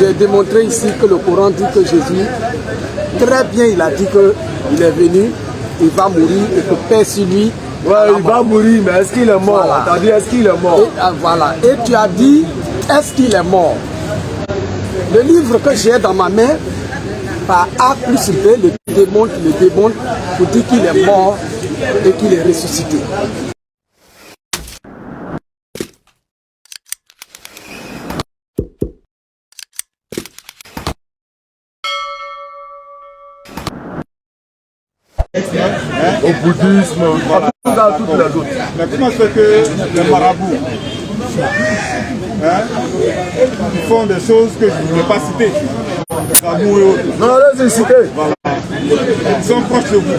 J'ai démontré ici que le Coran dit que Jésus, très bien, il a dit qu'il est venu, il va mourir et que paix sur lui. Ouais, il va mourir, mais est-ce qu'il est mort? Voilà. Tu as dit, est-ce qu'il est mort? Voilà. Et tu as dit, est-ce qu'il est mort? Le livre que j'ai dans ma main, par A plus B, le démontre pour dire qu'il est mort et qu'il est ressuscité. Au bouddhisme, dans toutes les autres. Mais comment c'est que les marabouts ils font des choses que je ne vais pas citer? Non, laisse-les citer. Voilà. Ils sont proches de vous.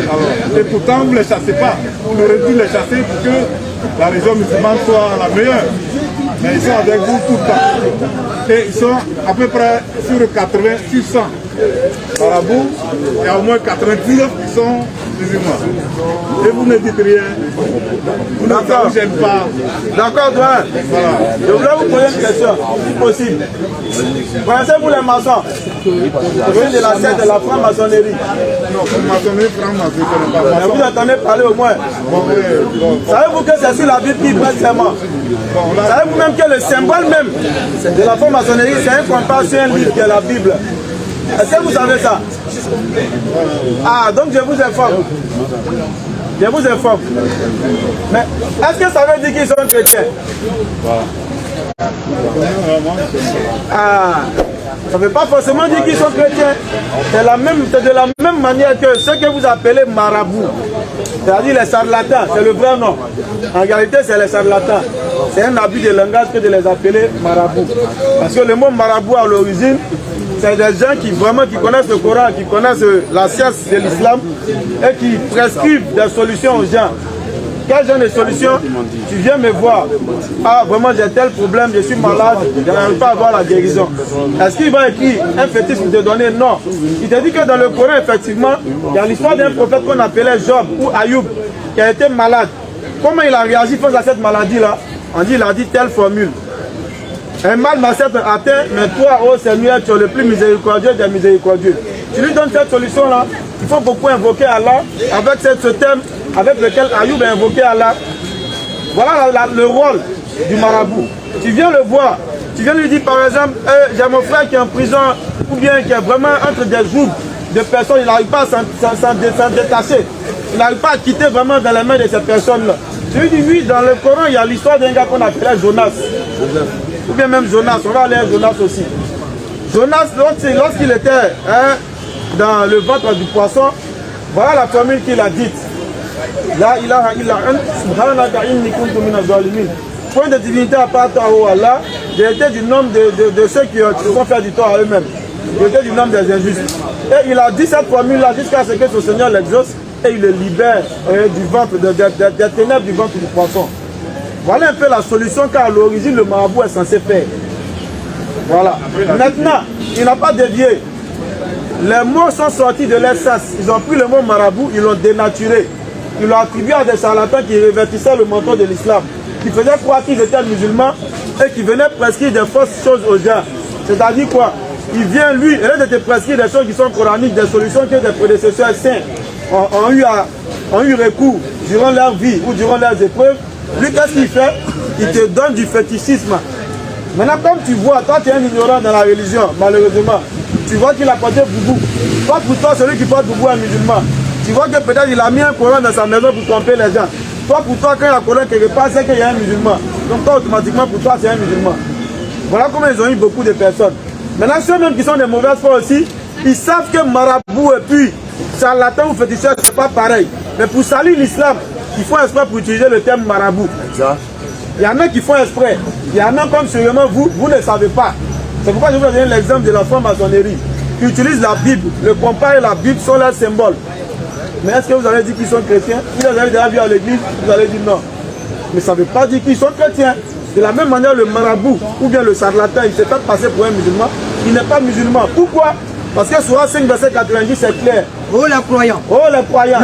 Alors, et pourtant, vous ne les chassez pas. Vous aurez dû les chasser pour que la région musulmane soit la meilleure. Mais ils sont avec vous tout le temps. Et ils sont à peu près sur 80, sur 100 marabouts. Il y a au moins 99 qui sont musulmans. Et vous ne dites rien. Vous ne vous gênez pas. D'accord, toi. Voilà. Je voulais vous poser une question, si possible. Connaissez-vous les maçons? Vous venez de la scène de la franc-maçonnerie. Non, maçonnerie, franc-maçonnerie, je ne connais pas. Mais vous entendez parler au moins. Savez-vous que c'est sur la Bible qui prête serment? Savez-vous même que le symbole même de la franc-maçonnerie, c'est un compas sur un livre qui est la Bible? Est-ce que vous savez ça? Ah, donc je vous informe. Je vous informe. Mais est-ce que ça veut dire qu'ils sont chrétiens? Ah, ça ne veut pas forcément dire qu'ils sont chrétiens. C'est de la même manière que ceux que vous appelez marabouts, c'est-à-dire les charlatans, c'est le vrai nom. En réalité, c'est les charlatans. C'est un abus de langage que de les appeler marabouts. Parce que le mot marabout à l'origine, c'est des gens qui connaissent le Coran, qui connaissent la science de l'islam et qui prescrivent des solutions aux gens. Quel genre de solution? Tu viens me voir. Ah, vraiment, j'ai tel problème, je suis malade, je n'arrive pas à avoir la guérison. Est-ce qu'il va écrire un fétiche pour te donner? Non. Il te dit que dans le Coran, effectivement, il y a l'histoire d'un prophète qu'on appelait Job ou Ayoub, qui a été malade. Comment il a réagi face à cette maladie-là? On dit, il a dit telle formule. Un mal m'a certes atteint, mais toi, ô Seigneur, tu es le plus miséricordieux des miséricordieux. Tu lui donnes cette solution-là. Il faut beaucoup invoquer Allah avec ce thème avec lequel Ayoub a invoqué Allah. Voilà le rôle du marabout. Tu viens le voir. Tu viens lui dire par exemple, j'ai mon frère qui est en prison ou bien qui est vraiment entre des jougs de personnes, il n'arrive pas à s'en détacher. Il n'arrive pas à quitter vraiment dans les mains de ces personnes-là. Tu lui dis oui, dans le Coran, il y a l'histoire d'un gars qu'on appelait Jonas. Ou bien même Jonas, on va aller à Jonas aussi. Jonas, lorsqu'il était dans le ventre du poisson, voilà la formule qu'il a dite. La ilaha illa ant, subhanaka inni kuntu minaz zalimin. Point de divinité à part toi, oh Allah, j'ai été du nombre de ceux qui vont faire du tort à eux-mêmes. J'ai été du nombre des injustes. Et il a dit cette formule-là jusqu'à ce que son Seigneur l'exauce et il le libère du ventre, des ténèbres du ventre du poisson. Voilà un peu la solution qu'à l'origine le marabout est censé faire. Voilà. Maintenant, il n'a pas dévié. Les mots sont sortis de l'essence. Ils ont pris le mot marabout, ils l'ont dénaturé. Ils l'ont attribué à des charlatans qui revêtissaient le manteau de l'islam, qui faisaient croire qu'ils étaient musulmans et qui venaient prescrire des fausses choses aux gens. C'est-à-dire quoi? Il vient, lui, au lieu de te prescrire des choses qui sont coraniques, des solutions que des prédécesseurs saints ont eu recours durant leur vie ou durant leurs épreuves. Lui, qu'est-ce qu'il fait? Il te donne du fétichisme. Maintenant, comme tu vois, toi, tu es un ignorant dans la religion, malheureusement. Tu vois qu'il a porté boubou. Toi, pour toi, celui qui porte boubou est un musulman. Tu vois que peut-être il a mis un Coran dans sa maison pour tromper les gens. Toi, pour toi, quand il y a un Coran quelque part, c'est qu'il y a un musulman. Donc, toi, automatiquement, pour toi, c'est un musulman. Voilà comment ils ont eu beaucoup de personnes. Maintenant, ceux-mêmes qui sont des mauvaises foi aussi, ils savent que marabout et puis charlatan ou féticheur, c'est pas pareil. Mais pour salir l'islam, il faut exprès pour utiliser le terme marabout. Il y en a qui font exprès. Il y en a comme sûrement vous ne savez pas. C'est pourquoi je vous donne l'exemple de la franc-maçonnerie qui utilise la Bible. Le compas et la Bible sont leurs symboles. Mais est-ce que vous avez dit qu'ils sont chrétiens? Vous avez déjà vu à l'église? Vous allez dire non. Mais ça ne veut pas dire qu'ils sont chrétiens. De la même manière, le marabout ou bien le charlatan, il s'est fait passer pour un musulman. Il n'est pas musulman. Pourquoi? Parce que sur 5 verset 90, c'est clair. Oh les croyants. Oh les croyants.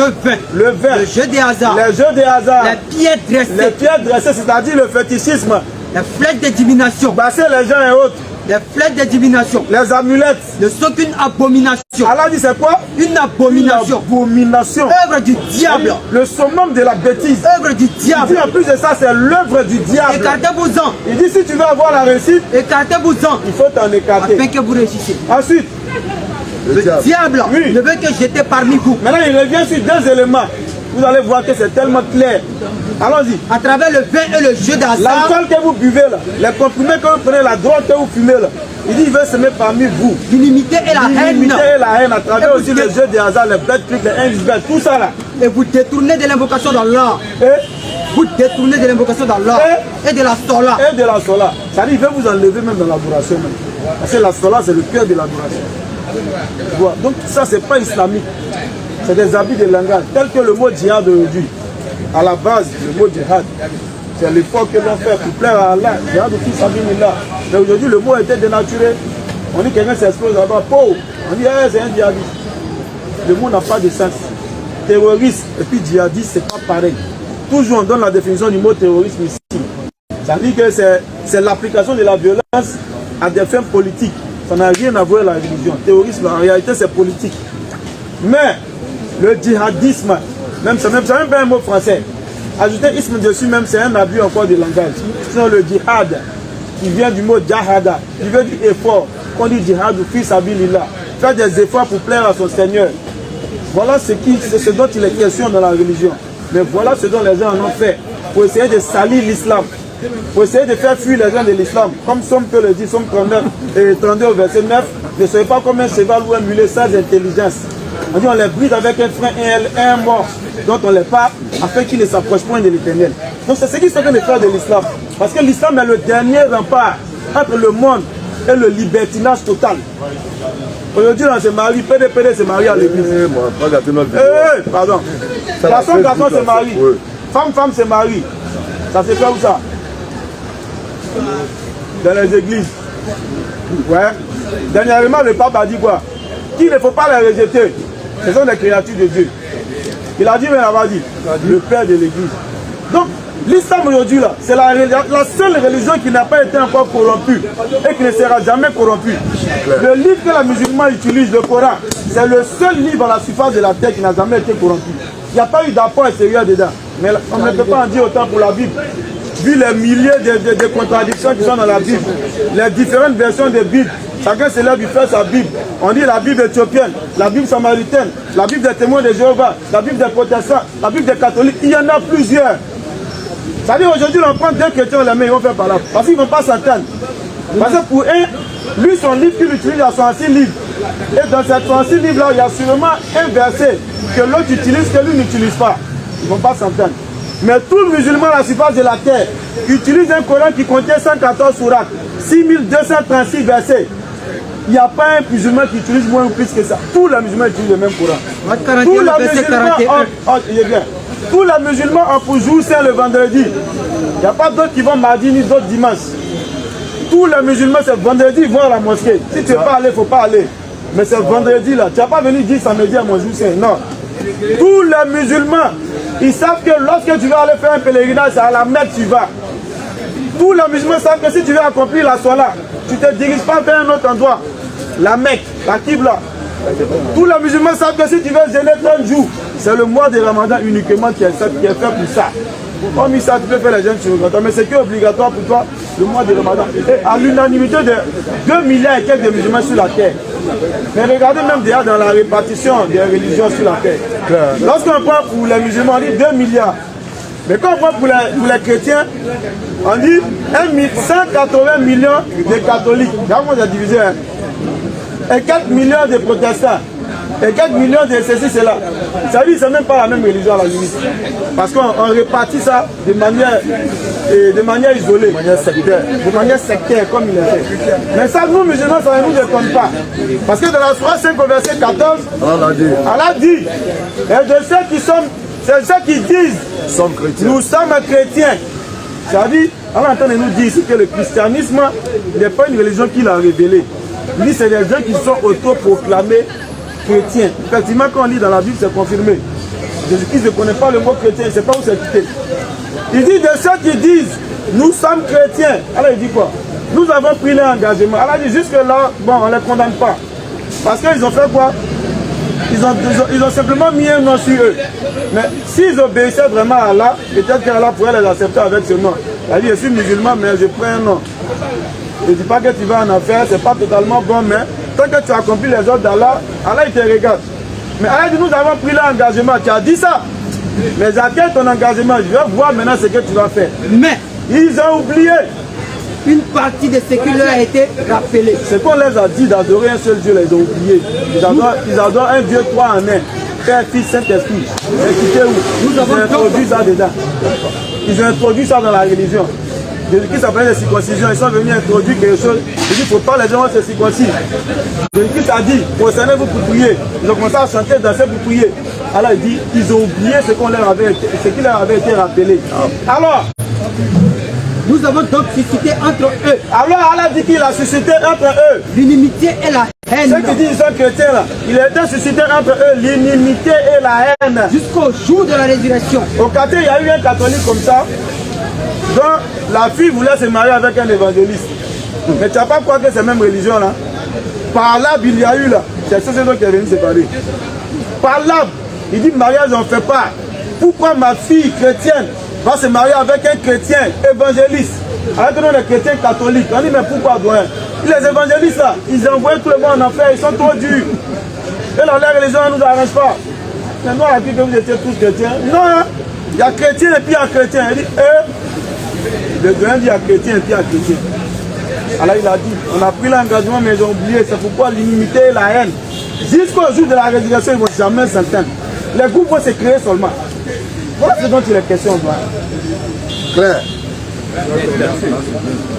Le vin. Le jeu des hasards. Les jeux des hasards. Les pierres dressées. Les pierres dressées, c'est-à-dire le fétichisme. Les flèches de divination. Passer les gens et autres. les flèches de divination, les amulettes ne sont qu'une abomination. Allah dit c'est quoi? Une abomination. Une abomination. Œuvre du diable. Le summum de la bêtise. Œuvre du diable. Il dit en plus de ça, c'est l'œuvre du diable. Écartez-vous-en. Il dit si tu veux avoir la réussite, écartez-vous-en. Il faut t'en écarter. Afin que vous réussissiez. Ensuite, le diable ne veut que jeter parmi vous. Maintenant, il revient sur deux éléments. Vous allez voir que c'est tellement clair. Allons-y. À travers le vin et le jeu d'hasard. L'alcool que vous buvez là, les comprimés que vous prenez, la drogue que vous fumez là. Il dit il veut semer parmi vous. L'inimité et la haine. L'inimité et la haine à travers aussi les jeux de hasard, les bêtes clics, les injures, tout ça là. Et vous détournez de l'invocation d'Allah. Vous détournez de l'invocation d'Allah. Et de la sola. Et de la sola. Ça dit il veut vous enlever même dans l'adoration même. Parce que la sola c'est le cœur de l'adoration. Voilà. Donc ça c'est pas islamique. C'est des habits de langage, tels que le mot djihad aujourd'hui. À la base, le mot djihad, c'est l'effort que l'on fait pour plaire à Allah. Djihad ou fils là. Mais aujourd'hui, le mot a été dénaturé. On dit que quelqu'un s'explose là-bas, pauvre. On dit, c'est un djihadiste. Le mot n'a pas de sens. Terroriste et puis djihadiste, c'est pas pareil. Toujours on donne la définition du mot terrorisme ici. Ça dit que c'est l'application de la violence à des fins politiques. Ça n'a rien à voir avec la religion. Terrorisme, en réalité, c'est politique. Mais le djihadisme, même c'est même pas un mot français. Ajouter isme dessus même, c'est un abus encore de langage. Sinon le djihad, qui vient du mot jahada, qui veut dire effort. On dit djihad ou fils sabilillah. Faire des efforts pour plaire à son Seigneur. Voilà ce dont il est question dans la religion. Mais voilà ce dont les gens en ont fait. Pour essayer de salir l'islam. Pour essayer de faire fuir les gens de l'islam. Comme Somme peut le dire, Somme 39 et 32 au verset 9. Ne soyez pas comme un cheval ou un mulet sans intelligence. On dit on les bride avec un frein et un mort dont on les part afin qu'ils ne s'approchent point de l'éternel. Donc c'est ce qu'ils sont en train de faire de l'islam. Parce que l'islam est le dernier rempart entre le monde et le libertinage total. Aujourd'hui on se marie, PDPD se marie à l'église. Pardon. Garçon se marie. Femme se marie. Ça se fait où ça? Dans les églises. Ouais. Dernièrement le pape a dit quoi? Qu'il ne faut pas les rejeter. Ce sont des créatures de Dieu. Il a dit, mais il a dit, le père de l'église. Donc, l'islam aujourd'hui, là, c'est la seule religion qui n'a pas été encore corrompue et qui ne sera jamais corrompue. Le livre que les musulmans utilisent, le Coran, c'est le seul livre à la surface de la terre qui n'a jamais été corrompu. Il n'y a pas eu d'apport extérieur dedans. Mais on ne peut pas en dire autant pour la Bible. Vu les milliers de contradictions qui sont dans la Bible, les différentes versions de Bible, chacun se lève, il fait sa Bible. On dit la Bible éthiopienne, la Bible samaritaine, la Bible des témoins de Jéhovah, la Bible des protestants, la Bible des catholiques. Il y en a plusieurs. Ça veut dire aujourd'hui, on prend deux chrétiens dans les mains, ils vont faire par là. Parce qu'ils ne vont pas s'entendre. Parce que pour un, lui, son livre qu'il utilise, il y a 66 livres. Et dans ces 66 livres-là, il y a sûrement un verset que l'autre utilise, que lui n'utilise pas. Ils ne vont pas s'entendre. Mais tout musulman à la surface de la terre utilise un Coran qui contient 114 sourates, 6236 versets. Il n'y a pas un musulman qui utilise moins ou plus que ça. Tous les musulmans utilisent le même Coran. Tous les musulmans ont pour jour saint le vendredi. Il n'y a pas d'autres qui vont mardi ni d'autres dimanche. Tous les musulmans, c'est vendredi, ils vont à la mosquée. Si tu ne veux pas aller, il ne faut pas aller. Mais c'est vendredi là. Tu n'as pas venu dire samedi à mon jour saint. Non. Tous les musulmans, ils savent que lorsque tu vas aller faire un pèlerinage, c'est à la Mecque que tu vas. Tous les musulmans savent que si tu veux accomplir la sola, tu ne te diriges pas vers un autre endroit. La Mecque, la Qibla. Tous les musulmans savent que si tu veux jeûner 30 jours, c'est le mois de Ramadan uniquement qui est fait pour ça. Comme ça, tu peux faire les jeûnes sur le Ramadan, mais c'est que obligatoire pour toi, le mois de Ramadan. Et à l'unanimité de 2 milliards et quelques de musulmans sur la terre. Mais regardez même déjà dans la répartition des religions sur la terre. Lorsqu'on prend pour les musulmans, on dit 2 milliards. Mais quand on prend pour les chrétiens, on dit 180 millions de catholiques. Regarde comment on a divisé. Hein? Et 4 millions de protestants. Et 4 millions de ceci, cela. Ça veut dire que ce n'est même pas la même religion à la limite. Parce qu'on répartit ça de manière isolée. De manière sectaire, comme il est fait. Mais ça, nous musulmans, ça ne nous étonne pas. Parce que dans la Sourate 5 au verset 14, Allah dit, et de ceux qui sont, c'est ceux qui disent, nous sommes chrétiens. Ça veut dire, Allah est en train de nous dire ici que le christianisme n'est pas une religion qu'il a révélée. Il dit c'est des gens qui sont autoproclamés chrétiens. Effectivement, quand on lit dans la Bible, c'est confirmé. Jésus-Christ ne connaît pas le mot chrétien, il ne sait pas où c'est quitté. Il dit de ceux qui disent nous sommes chrétiens. Alors il dit quoi? Nous avons pris l'engagement. Allah dit jusque-là, bon, on ne les condamne pas. Parce qu'ils ont fait quoi? Ils ont simplement mis un nom sur eux. Mais s'ils obéissaient vraiment à Allah, peut-être qu'Allah pourrait les accepter avec ce nom. Il a dit, je suis musulman, mais je prends un nom. Je ne dis pas que tu vas en enfer, c'est pas totalement bon, mais tant que tu accomplis les ordres d'Allah, Allah il te regarde. Mais Allah dit, nous avons pris l'engagement. Tu as dit ça. Mais à quel ton engagement? Je vais voir maintenant ce que tu vas faire. Mais ils ont oublié. Une partie de ce qui leur a été rappelé. Ce qu'on les a dit d'adorer un seul Dieu, les ont oubliés. Ils adorent un Dieu trois en un. Père, Fils, Saint-Esprit. Écoutez où? Ils ont introduit ça dedans. Ils ont introduit ça dans la religion. Jésus-Christ s'appelait les circoncisions. Ils sont venus introduire quelque chose. Il dit, il ne faut pas les gens se circoncire. Jésus-Christ a dit, prosternez-vous pour prier. Ils ont commencé à chanter, danser pour prier. Alors il dit, ils ont oublié ce qui leur avait été rappelé. Alors, nous avons donc suscité entre eux. Alors Allah dit qu'il a suscité entre eux l'inimitié et la haine. Ceux qui disent qu'ils sont chrétiens là, il a été suscité entre eux l'inimité et la haine. Jusqu'au jour de la résurrection. Au quartier, il y a eu un catholique comme ça, dont la fille voulait se marier avec un évangéliste. Mais tu n'as pas croire que c'est la même religion là. Par là, il y a eu là, c'est ce qui est venu se parler. Par là, il dit mariage on ne fait pas. Pourquoi ma fille chrétienne va se marier avec un chrétien évangéliste, avec nous les chrétiens catholiques? On dit mais pourquoi doyen? Les évangélistes là, ils envoient tout le monde en enfer, ils sont trop durs. Et dans la religion ne nous arrange pas. Mais nous on a dit que vous étiez tous chrétiens. Non, hein? Il y a chrétien et puis il y a chrétien. Il dit, le doyen dit il y a chrétien et puis il y a chrétien. Alors il a dit, on a pris l'engagement mais ils ont oublié, c'est pourquoi l'inimité et la haine. Jusqu'au jour de la résurrection, ils ne vont jamais s'entendre. Les groupes vont se créer seulement. Voilà ce dont il est question. Claire.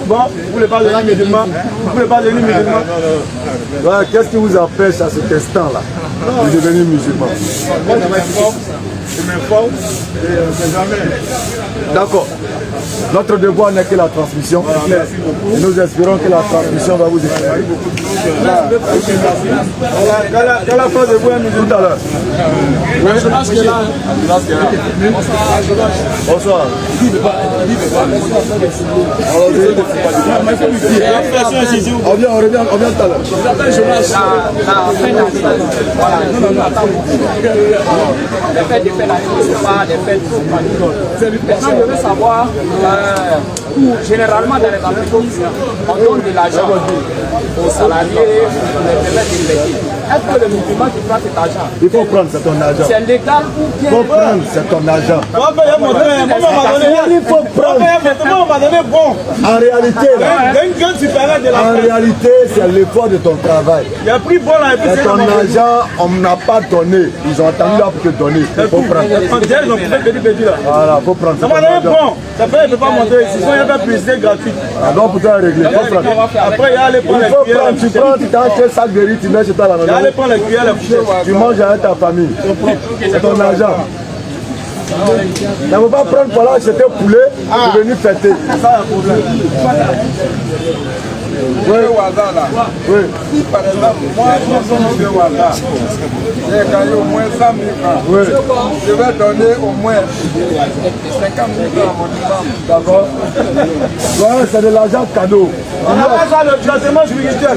Bon, vous ne voulez pas devenir musulman? Vous ne voulez pas devenir musulman? Ouais, qu'est-ce qui vous empêche à cet instant-là de devenir musulman? Je m'informe et on ne sait jamais. D'accord. Notre devoir n'est que la transmission. Et nous espérons que la transmission va vous éclairer. Quelle la fois de vous tout à l'heure? Bonsoir. On vient tout à l'heure. Maintenant, je veux savoir, généralement dans les entreprises, on donne de l'argent aux salariés pour les permettre d'investir. Est-ce que le musulman qui prend cet argent, il faut prendre, c'est ton argent. c'est légal ou bien? Il faut prendre, c'est ton argent. Il faut prendre. On m'a donné bon. En réalité, c'est l'effort de ton travail. Il a pris bon là et puis c'est ton argent, on n'a pas donné. Ils ont attendu là pour te donner. Il faut prendre. Voilà, il faut prendre. Ça m'a donné bon. Ça peut ne pas monter ici. Il y a une publicité gratuite. Donc pour toi régler, il faut prendre. Après, il y a les prendre. Il faut prendre, tu prends, tu t'achètes sac de riz, tu mets chez toi à la maison. Il y a les prendre les cuillères, les fourchettes. Tu manges avec ta famille. C'est ton argent. Il ne faut pas prendre pour là, c'était poulet, tu es venu fêter. C'est ça le problème. Oui. Oui. Si par exemple, moi je suis de Ouaga, j'ai gagné au moins 100 000 francs, Oui. je vais donner au moins 50 000 francs à mon imam. D'accord. Ouais, c'est de l'argent cadeau.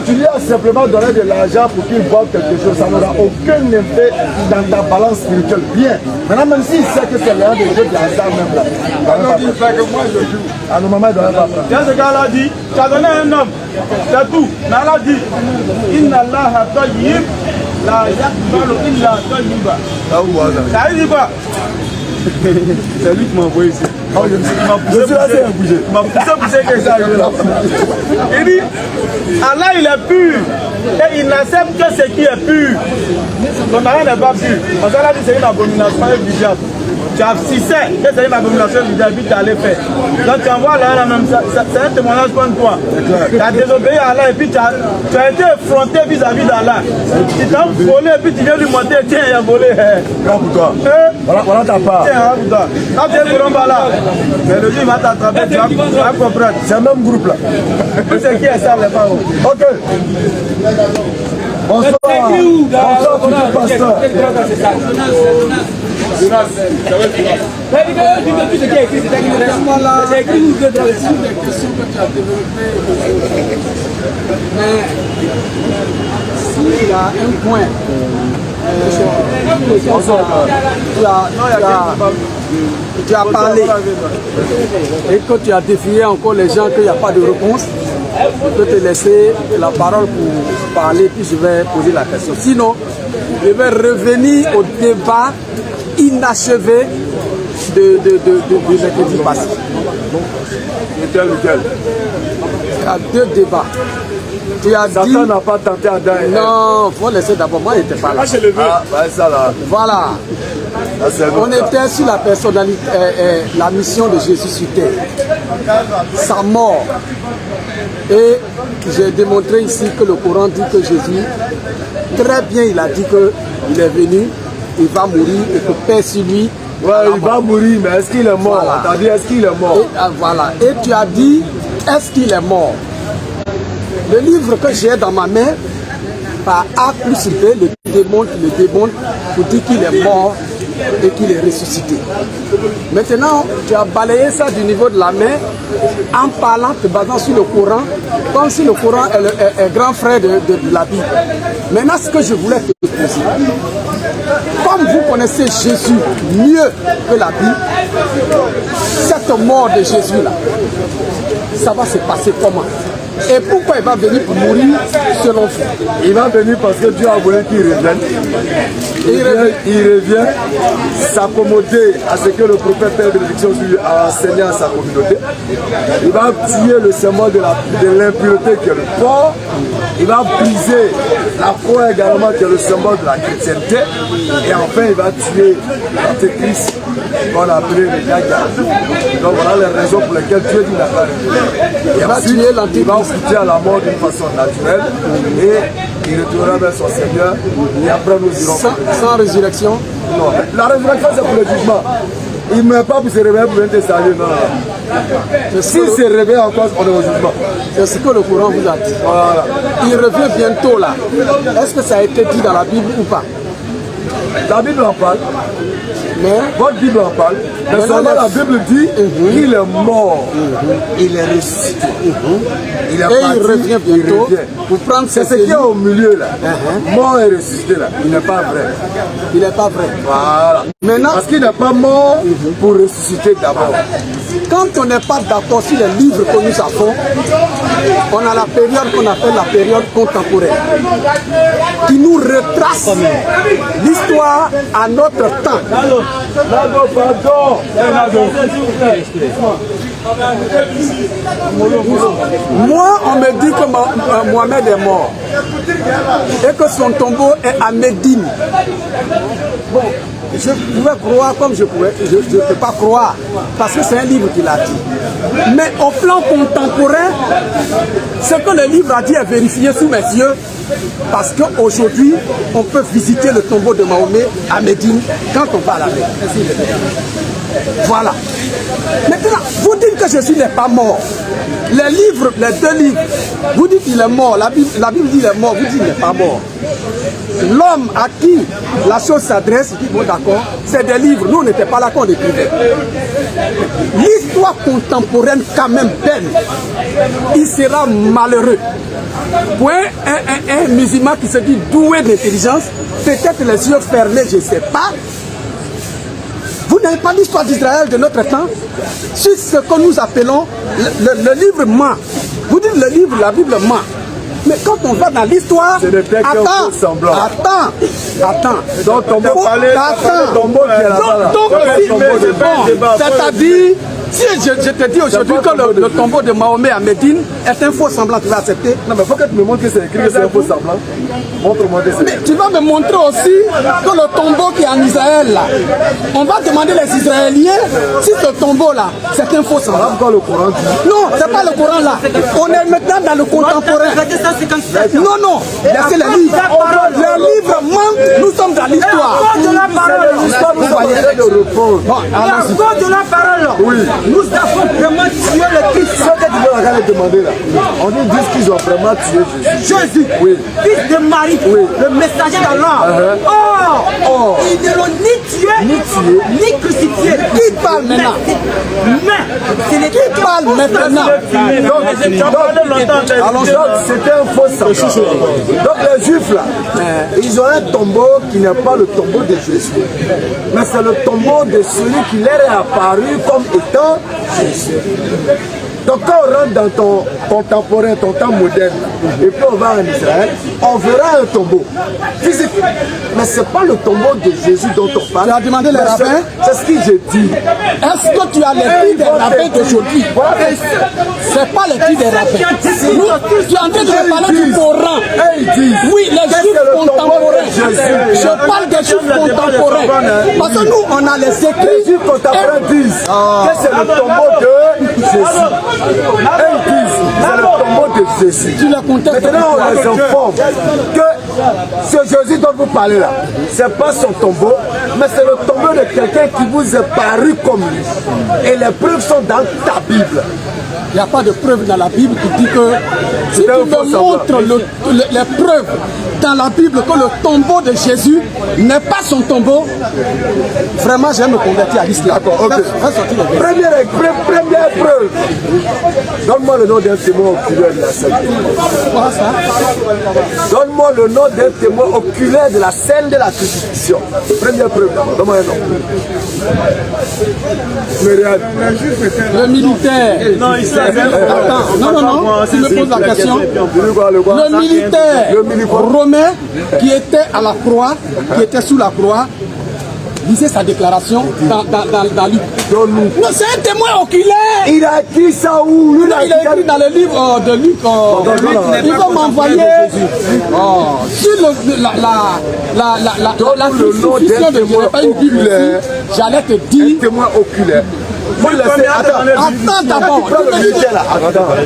Tu lui as simplement donné de l'argent pour qu'il voit quelque chose. Ça n'aura aucun effet dans ta balance spirituelle. Bien. Maintenant, même s'il sait que c'est l'un des jeux de hasard même là. Alors il fait que moi je joue. À nos mamans, il ne doit pas prendre. Quand ce gars-là dit, tu as donné un homme, c'est tout. Mais Allah dit, Inna Allah tayyib, la yakbalu illa tayyiba. Ça veut dire quoi? C'est lui qui m'a envoyé ici. Je suis là, c'est un bouger. Il m'a poussé que ça arrive là. Il dit, Allah il est pur et il n'accepte que ce qui est pur. Ton mari n'est pas pur. Parce que Allah dit c'est une abomination évidente. Tu as si c'est que c'est une abomination évidente et puis tu allais faire. Donc tu envoies là même, c'est un témoignage contre toi. Tu as désobéi à Allah et puis tu as été effronté vis-à-vis d'Allah. Tu t'as volé et puis tu viens lui montrer, tiens, il a volé. Prends pour toi. Voilà ta part. Tiens, pour toi. Quand tu es vraiment là, mais le Dieu va t'attraper, tu vas comprendre. C'est le même groupe là. Tout ce qui est ça, les parents. Ok. Bonsoir. Bonsoir, petit pasteur. Laisse-moi là, c'est écrit des questions que tu as développées. Mais s'il y a un point, tu as parlé et que tu as défié encore les gens qu'il n'y a pas de réponse, je peux te laisser la parole pour parler, puis je vais poser la question. Sinon, je vais revenir au débat inachevé de mercredi passé. Lequel? Il y a deux débats. Tu as dit... Satan n'a pas tenté Adam. Non, il faut laisser d'abord. Moi, il n'était pas là. Ça là. Voilà. On était sur la personnalité, la mission de Jésus sur terre. Sa mort. Et j'ai démontré ici que le Coran dit que Jésus, très bien, il a dit qu'il est venu, il va mourir et que Père sur lui. Ouais, il va mourir, mais est-ce qu'il est mort? Voilà. T'as dit, est-ce qu'il est mort? Et, voilà. Et tu as dit, est-ce qu'il est mort? Le livre que j'ai dans ma main, par A plus B, le démontre pour dire qu'il est mort et qu'il est ressuscité. Maintenant, tu as balayé ça du niveau de la main en parlant, te basant sur le Coran, comme si le Coran est grand frère de la Bible. Maintenant, ce que je voulais te poser, comme vous connaissez Jésus mieux que la Bible, cette mort de Jésus-là, ça va se passer comment? Et pourquoi il va venir pour mourir selon vous? Il va venir parce que Dieu a voulu qu'il revienne. Il revient s'accommoder à ce que le prophète Père Bénédiction a enseigné à sa communauté. Il va tuer le symbole de l'impureté qui est le porc. Il va briser la croix également qui est le symbole de la chrétienté. Et enfin il va tuer l'antéchrist qu'on a appelé le Gaga. Donc voilà les raisons pour lesquelles Dieu dit la parole. Il va tuer l'antéchrist. À la mort d'une façon naturelle et il retournera vers son Seigneur et après nous irons. Sans résurrection? Non, la résurrection c'est pour le jugement. Il ne meurt pas pour se réveiller pour venir te saluer. Non. S'il se réveille encore, on est au jugement. C'est ce que le Coran vous a dit. Voilà. Il revient bientôt là. Est-ce que ça a été dit dans la Bible ou pas? La Bible en parle. Mais votre Bible en parle. Mais seulement la Bible dit qu'il est mort. Il est ressuscité. Il est parti, il revient bientôt pour prendre c'est ce qui est au milieu là. Mort et ressuscité là. Il n'est pas vrai. Il n'est pas vrai. Voilà. Maintenant, parce qu'il n'est pas mort pour ressusciter d'abord. Quand on n'est pas d'accord sur les livres que nous avons, on a la période qu'on appelle la période contemporaine, qui nous retrace l'histoire à notre temps. Moi, on me dit que Mohamed est mort et que son tombeau est à Médine. Bon, je pouvais croire comme je pouvais, je ne peux pas croire parce que c'est un livre qu'il a dit. Mais au plan contemporain, ce que le livre a dit est vérifié sous mes yeux parce qu'aujourd'hui, on peut visiter le tombeau de Mahomet à Médine quand on va à la mer. Voilà. Maintenant, vous dites que Jésus n'est pas mort. Les livres, les deux livres, vous dites qu'il est mort. La Bible dit qu'il est mort, vous dites qu'il n'est pas mort. L'homme à qui la chose s'adresse, il dit bon d'accord, c'est des livres. Nous, on n'était pas là quand on écrivait. L'histoire contemporaine, quand même belle, il sera malheureux. Pour un musulman qui se dit doué d'intelligence, peut-être les yeux fermés, je ne sais pas. Vous n'avez pas l'histoire d'Israël de notre temps? C'est ce que nous appelons le livre ment. Vous dites le livre, la Bible ment. Mais quand on va dans l'histoire, attends. Donc, c'est-à-dire, si je te dis aujourd'hui que le tombeau de Mahomet à Médine est un faux semblant, tu vas accepter? Non, mais il faut que tu me montres que c'est écrit que c'est un faux semblant. Montre-moi que c'est. Mais tu vas me montrer aussi que le tombeau qui est en Israël, là, on va demander les Israéliens si ce tombeau-là, c'est un faux semblant. Pourquoi le Coran dit? Non, c'est pas le Coran là. On est maintenant dans le contemporain. Non, non, laissez les livres. Les livres mentent, nous sommes dans l'histoire. La cause de la parole. Bon, la cause de la parole. Oui. Nous avons vraiment tué le Christ. la gare demander là. On nous dit qu'ils ont vraiment tué Jésus. Jésus, oui. Fils de Marie, oui. Le messager d'Allah. Oh, ils ne l'ont ni tué, ni crucifié. Qui parle maintenant? Mais, ce n'est qui parle maintenant? Alors c'était un faux sacrifice. Donc les Juifs là, ils ont un tombeau qui n'est pas le tombeau de Jésus, mais c'est le tombeau de celui qui leur est apparu comme étant Jésus. Donc quand on rentre dans ton contemporain, ton temps moderne, et puis on va en Israël, on verra un tombeau physique. Mais ce n'est pas le tombeau de Jésus dont on parle. Tu as demandé les rabbins? C'est ce que j'ai dit. Est-ce que tu as les prix des rabbins d'aujourd'hui? C'est pas les prix des rabbins. Tu es en train de me parler du Coran. Oui, les juifs contemporains. Je parle des juifs contemporains. Parce que nous, on a les écrits. Les juifs contemporains disent que c'est le tombeau de Jésus. Ils disent c'est le tombeau de Jésus. Maintenant, on les informe que ce Jésus dont vous parlez là, c'est pas son tombeau, mais c'est le tombeau de quelqu'un qui vous est paru comme lui. Et les preuves sont dans ta Bible. Il n'y a pas de preuve dans la Bible qui dit que si tu me montres les preuves dans la Bible que le tombeau de Jésus n'est pas son tombeau, vraiment je vais me convertir à l'islam. Première preuve. Donne-moi le nom d'un témoin oculaire de la scène. Donne-moi le nom d'un témoin oculaire de la scène de la crucifixion. Première preuve d'abord. Donne-moi un nom. Le militaire. Non, il s'est attends, non, tu me poses la question. Le militaire romain qui était à la croix, qui était sous la croix, lisez sa déclaration dans Luc. Non, c'est un témoin oculaire. Il a écrit ça où? Il a écrit dans le livre de Luc. Il va m'envoyer sur la crucifixion de Jésus. Pas une Bible ici. J'allais te dire. Un témoin oculaire. Attends d'abord.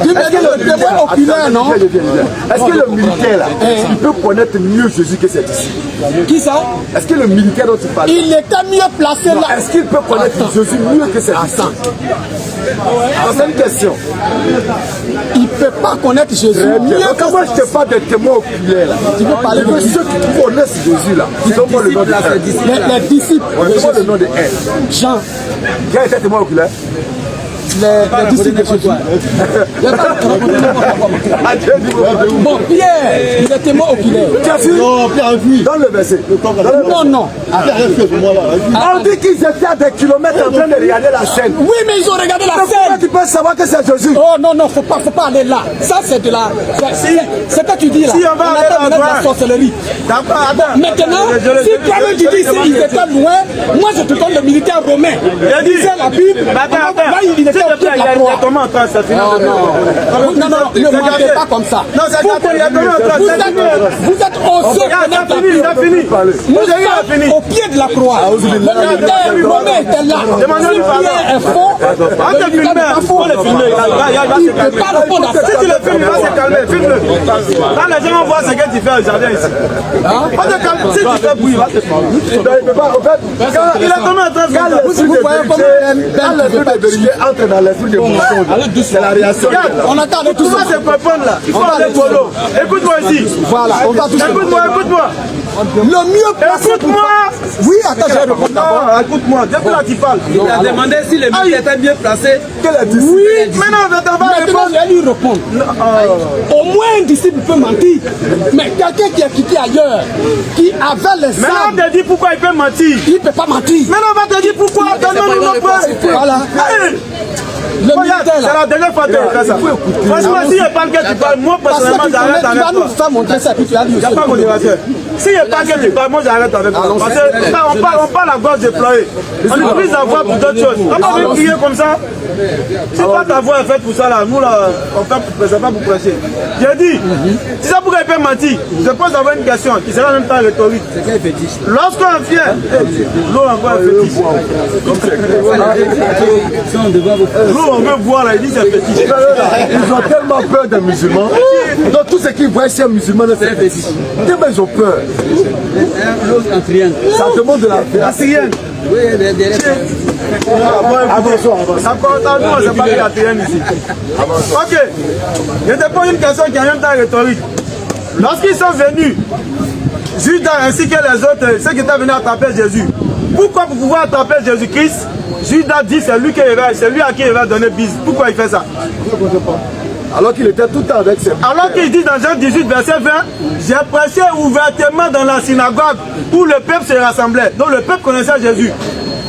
Tu me dis le témoin oculaire, non? Est-ce que le militaire là, il peut connaître mieux Jésus que cet ici? Qui ça? Est-ce que le militaire dont tu parles? Il était mieux placé là. Est-ce qu'il peut connaître Jésus mieux que cet ici? C'est une question. Il ne peut pas connaître Jésus mieux que comment je te parle des témoins oculaires là? Tu veux parler de ceux qui connaissent Jésus là. Donne-moi le nom de les disciples. Donne-moi le nom de elle. Jean. Qui a été témoin oculaire? Les disciples de Jésus. Bon, Pierre, il est témoin oculaire. Non, Pierre a vu. Dans le verset. Non. On dit qu'ils étaient à des kilomètres en train de regarder la scène. Oui, mais ils ont regardé la scène. Comment tu peux savoir que c'est Jésus? Oh non, faut pas aller là. Ça, c'est de la. C'est que tu dis là. Si on va aller de la sorcellerie. Maintenant, si toi-même tu dis qu'ils étaient loin, moi je te donne le militaire romain. Il disait la Bible. Il était au pied de la croix. Comment on ça finit? Non, ne mentez pas comme ça. Non, c'est vous êtes osé connaître la Bible. Nous sommes au pied de la croix. Le militaire romain était là. Si Pierre est faux, le militaire n'est pas faux. Il ne peut pas répondre à ça. Si tu le filmes, il va se calmer. Filme-le. Quand les gens vont voir ce que tu fais au jardin ici. Si tu fais bruit, il va se calmer. Il a tombé en train de faire. Vous voyez comment entre dans l'esprit de mensonge. C'est la réaction. On attend de tout ça. C'est pas là. Il faut aller follow. Écoute-moi ici. Voilà, on va tout ça. Écoute-moi. Le mieux placé. Écoute-moi. Oui, attends, je vais répondre d'abord. Non, écoute-moi. Depuis là, tu parles. Il a demandé si le militaire était bien placé. Oui, maintenant, on va maintenant, je vais lui répondre. Au moins, un disciple peut mentir. Mais quelqu'un qui est quitté ailleurs, qui avait les maintenant, armes, on te dit pourquoi il peut mentir. il ne peut pas mentir. Maintenant, on va te dire pourquoi. Donne-nous nos preuves. Voilà. Le militaire C'est là. la dernière fois que tu fais ça. Franchement, si je parle que tu parles, moi personnellement, j'arrête avec toi. Tu vas nous faire montrer ça, puis tu vas dire. Il n'y a pas modération. Si je parle que tu parles, moi j'arrête avec toi. Parce qu'on parle à gauche déployée. On utilise la voix pour d'autres choses. On va même crier comme ça. Si pas ta voix est faite pour ça là, nous là, on fait pas pour prêcher. J'ai dit, si ça pourrait pas mentir, je pose avoir une question qui sera en même temps rhétorique. Lorsqu'on vient, l'eau encore est fétiche. L'eau on veut voir là, il dit c'est fétiche. Ils ont tellement peur des musulmans. Donc tout ce qu'ils voient c'est un musulman, c'est fétiche. Tellement ils ont peur. L'eau en triangle. Ça demande de la syrienne. Attention, c'est pas la terrain ici. Ok, je te pose une question qui est en même temps rhétorique. Lorsqu'ils sont venus, Judas ainsi que les autres, ceux qui étaient venus attraper Jésus, pourquoi pour pouvoir attraper Jésus-Christ, Judas dit c'est lui à qui il va donner bise? Pourquoi il fait ça? Alors qu'il était tout le temps avec ses frères. Alors qu'il dit dans Jean 18, verset 20, j'ai prêché ouvertement dans la synagogue où le peuple se rassemblait. Donc le peuple connaissait Jésus.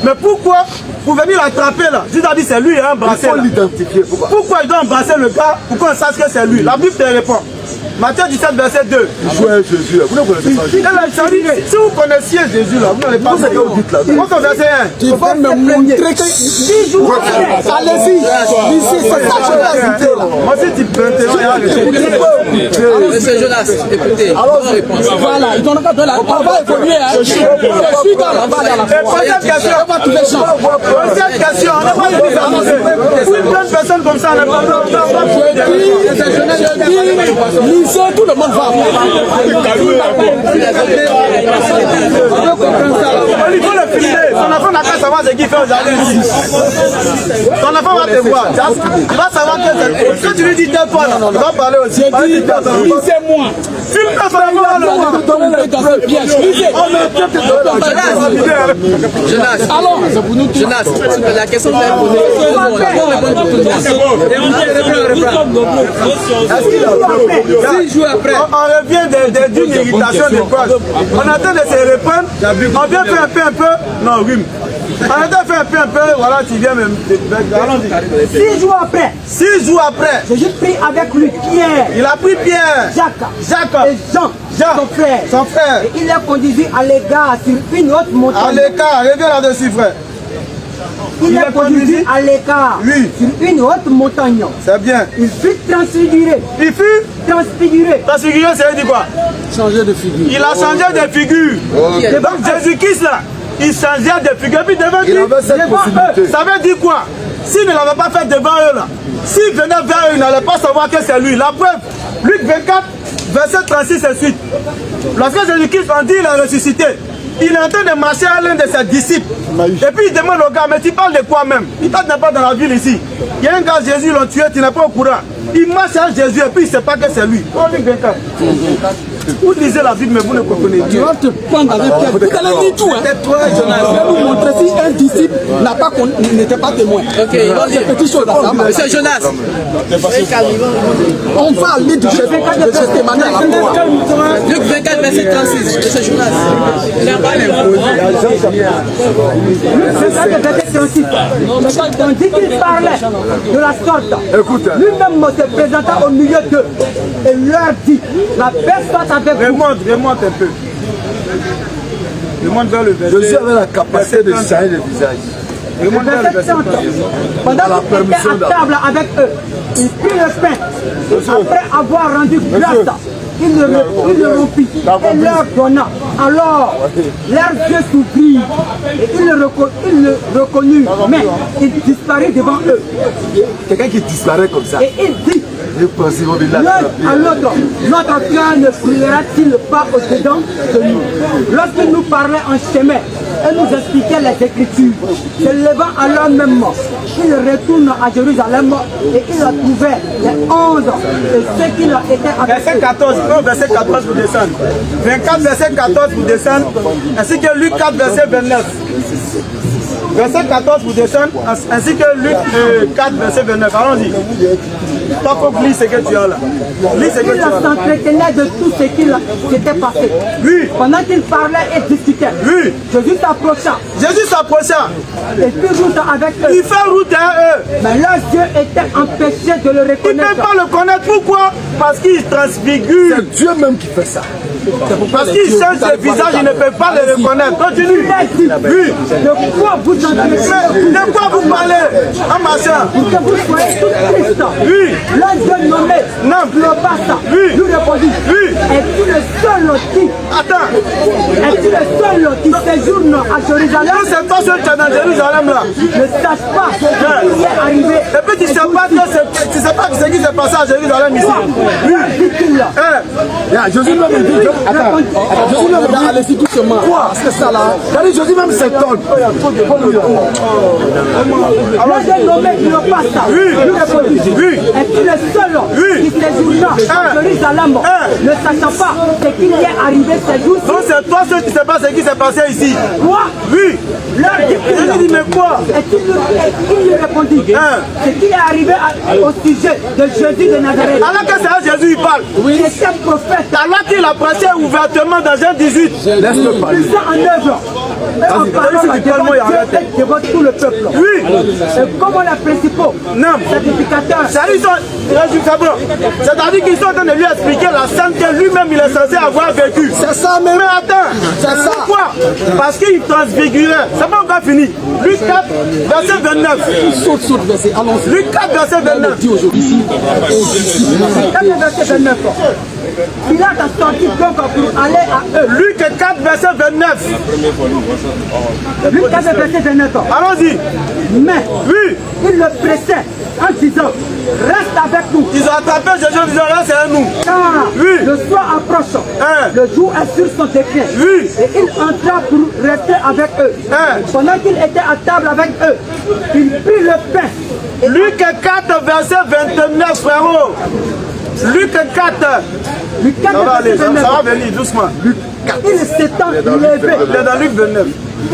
Mais pourquoi, pour venir l'attraper là, Judas dit c'est lui, il a embrassé. Il faut l'identifier. Pourquoi il doit embrasser le gars pour qu'on sache que c'est lui? La Bible te répond. Matthieu 17, verset 2. Il jouait Jésus là. Vous ne connaissez pas Jésus. Si vous connaissiez Jésus là, vous n'allez pas ce que vous dites là. Votre verset 1. Tu vas me montrer que 10 jours après, allez-y, ici, c'est ça que je vais ajouter là. Moi si tu peux Monsieur Jonas, écoutez, Alors, voilà, ils ont donné la. On va évoluer, hein. Je suis dans la balle à la fois. Deuxième question. On va tous les champs. Deuxième question. On n'a pas de avancer. Pour une pleine personne comme ça, on n'a pas Je dis, lycée, tout le monde va avoir. Il faut le filmer. Son enfant n'a qu'à savoir ce qu'il fait aujourd'hui ici. Ton enfant va te voir. Il va savoir que si tu lui dis tais-toi, il va parler aussi. J'ai dit, lisez-moi. Filme son enfant va le voir. Jonas, alors, Jonas, la question que vous avez posée, 6 jours après. On revient d'une irritation de proches. On attend de se reprendre. On vient faire un peu. Non, oui. On attend de faire un peu. Voilà, tu viens même. Allons-y. 6 jours après. 6 jours après. Jésus prit avec lui Pierre. Il a pris Pierre. Jacques et Jean. Son frère. Et il les conduisit à l'écart sur une haute montagne. À l'écart, reviens là-dessus, frère. Il les conduisit à l'écart sur une haute montagne. C'est bien. Il fut transfiguré. Il fut transfiguré. Transfiguré, ça veut dire quoi? Changer de figure. Il a changé de figure. Donc Jésus-Christ là, il changeait de figure. Puis devant eux, ça veut dire quoi? S'il ne l'avait pas fait devant eux là, s'il venait vers eux, ils n'allaient pas savoir que c'est lui. La preuve, Luc 24, verset 36 et suite. Lorsque Jésus-Christ on dit il a ressuscité, il est en train de marcher à l'un de ses disciples. Et puis il demande au gars, mais tu parles de quoi même? Il n'est pas dans la ville ici. Il y a un gars, Jésus l'ont tué, tu n'es pas au courant. Il marche à Jésus et puis il ne sait pas que c'est lui. Oh, Luc 24. Vous lisez la Bible, mais vous ne comprenez pas. Tu vas te prendre avec elle. Vous allez lire tout. Hein. Je vais vous montrer si un disciple n'était pas témoin. Ok, des petites choses à ça. Monsieur Jonas. On va aller du chef de testimony à la fois. Luc 24, verset 36. Monsieur Jonas. On dit qu'il parlait de la sorte. Lui-même se présenta au milieu d'eux et leur dit, la paix soit avec vous. Remonte un peu. Remonte vers le verset. Jésus avait la capacité de changer le visage. Remonte vers le verset. Pendant qu'il était à table avec eux, il prit le pain. Après avoir rendu grâce, il le rompit et leur donna. Alors, leurs yeux s'ouvrirent et ils le reconnurent, mais il disparut devant eux. Quelqu'un qui disparaît comme ça. Et il dit, l'un à l'autre, notre cœur ne brûlera-t-il pas au-dedans de nous? Lorsqu'il nous parlait en chemin et nous expliquait les Écritures, se levant alors même, il retourne à Jérusalem et il a trouvé les 11 et ceux qui étaient avec verset 14, verset 14 pour descendre. 24, verset 14 pour descendre, ainsi que Luc 4, verset 29. Verset 14 pour descendre, ainsi que Luc 4, verset 29. Allons-y. Toi, il faut lire ce que tu as là. Lis ce que tu as là. Il s'entretenait de tout ce qui s'était passé. Oui. Pendant qu'il parlait et discutait, oui. Jésus s'approcha. Jésus s'approcha. Et fit route avec eux. Il fait route à eux. Mais leurs yeux étaient empêchés de le reconnaître. Ils ne peuvent pas le connaître. Pourquoi? Parce qu'il transfigure. C'est Dieu même qui fait ça. Parce qu'ils changent de visage, ils ne peuvent pas le reconnaître. Continue. Oui. De quoi vous entendez? De quoi vous parlez? En ma soeur. Pour que vous soyez tout tristes. Oui. L'un d'eux nommé Cléopas lui répondit. Oui. Es-tu le seul qui? Attends. Es-tu le seul qui séjourne à Jérusalem? C'est toi seul qui est dans Jérusalem là. Ne sache pas ce qui est arrivé. Et puis tu ne sais pas ce qui s'est passé à Jérusalem ici. Jésus même dit, Jésus même dit, allez-y doucement. Quoi? C'est ça là. Jésus même s'étonne. Alors j'ai nommé Cléopâtre. Oui. Est-il le seul qui séjourna à Jérusalem ne sachant pas ce qui lui est arrivé ces jours-ci? Donc c'est toi ce qui sait pas ce qui s'est passé ici. Moi? Oui. Leur Je lui dis mais quoi? et il lui répondit ce qui est arrivé au sujet de Jésus de Nazareth. Alors que c'est à Jésus il parle. Oui. C'est un prophète. Alors qu'il a prêché ouvertement dans Jean 18. Laisse-le parler. Il en œuvre. Et en parlant devant Dieu et devant tout le peuple. Oui. Et comme les principaux sacrificateurs. C'est-à-dire qu'ils sont en train de lui expliquer la scène que lui-même il est censé avoir vécu. C'est ça même. Mais attends, C'est ça. Pourquoi? Parce qu'il transfigurait. C'est pas encore fini. Luc 4, verset 29. Saute, verset. Allons-y. Luc 4, verset 29. Dit aujourd'hui. 4 verset 29. Pilate a sorti donc pour aller à eux. Luc 4, verset 29. Luc 4 verset 29. Allons-y. Mais Oui. il le pressait en disant, reste avec nous. Ils ont attrapé Jésus en disant là c'est à nous. Car Oui. le soir approche, le jour est sur son déclin. Oui. Et il entra pour rester avec eux. Pendant qu'il était à table avec eux, il prit le pain. Luc 4, verset 29, frérot. Luc 4. Luc 4 Ça va aller, verset ça 29. va venir doucement. Il s'étant levé. Il est dans Luc 29.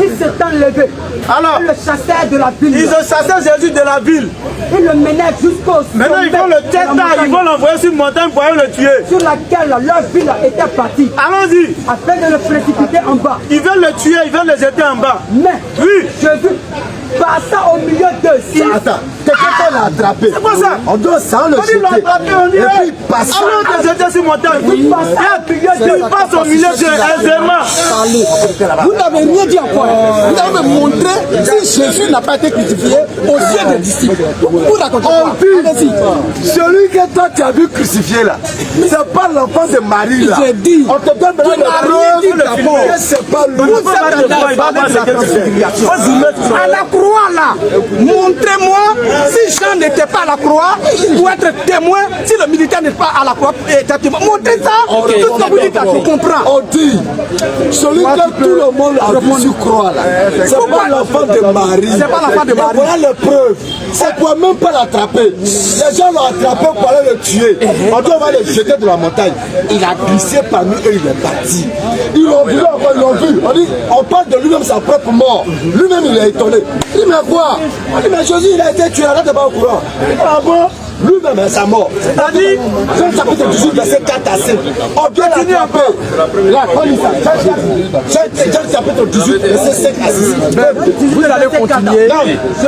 Il s'étant levé. Alors, Il le chassait de la ville. ils ont chassé Jésus de la ville. Il le menait jusqu'au Maintenant, ils vont le sommet de la têter, ils montagne vont l'envoyer sur une montagne pour aller le tuer. sur laquelle leur ville était bâtie, Allons-y. afin de le précipiter en bas. Ils veulent le tuer, ils veulent le jeter en bas. Mais Oui. Jésus passa au milieu d'eux. Attends, quelqu'un l'a attrapé. C'est quoi ça? On doit sans le On dit jeter. l'ont attrapé, on dit. Et puis il passe. Alors de jeter sur une montagne. Il passa au milieu d'eux. Il passe au milieu de aisément. Vous n'avez rien dit encore. Vous avez montré si Jésus n'a pas été crucifié aux yeux des disciples. Vous racontez quoi? Allez-y. Celui que toi tu as vu crucifié là, c'est pas l'enfant de Marie là. J'ai dit. On te donne Tu n'as rien dit preuve d'abord. que c'est pas lui. Vous êtes en train de à la croix là, montrez-moi si Jean n'était pas à la croix pour être témoin, si le militaire n'est pas à la croix pour être témoin. Montrez ça, tout ce que vous dites là, je comprends. On dit, celui que tout le monde a vu sur croix là, c'est pas l'enfant de Marie. C'est pas l'enfant de Marie. Voilà les preuves. On ne peut même pas l'attraper. Les gens l'ont attrapé pour aller le tuer. On dit on va le jeter de la montagne. Il a glissé parmi eux, il est parti. Ils l'ont vu, encore, ils l'ont vu. On dit, on parle de lui-même, sa propre mort. Lui-même, il est étonné. Il dit, mais quoi? On dit, mais Jésus, il a été tué, là, t'es pas au courant. Il dit, ah bon? Lui-même, sa mort. C'est-à-dire, Jean chapitre 18, verset 4 à 5. On vient continuer un peu. Là, on dit ça. Jean chapitre 18, verset 5 à 6. Vous allez continuer.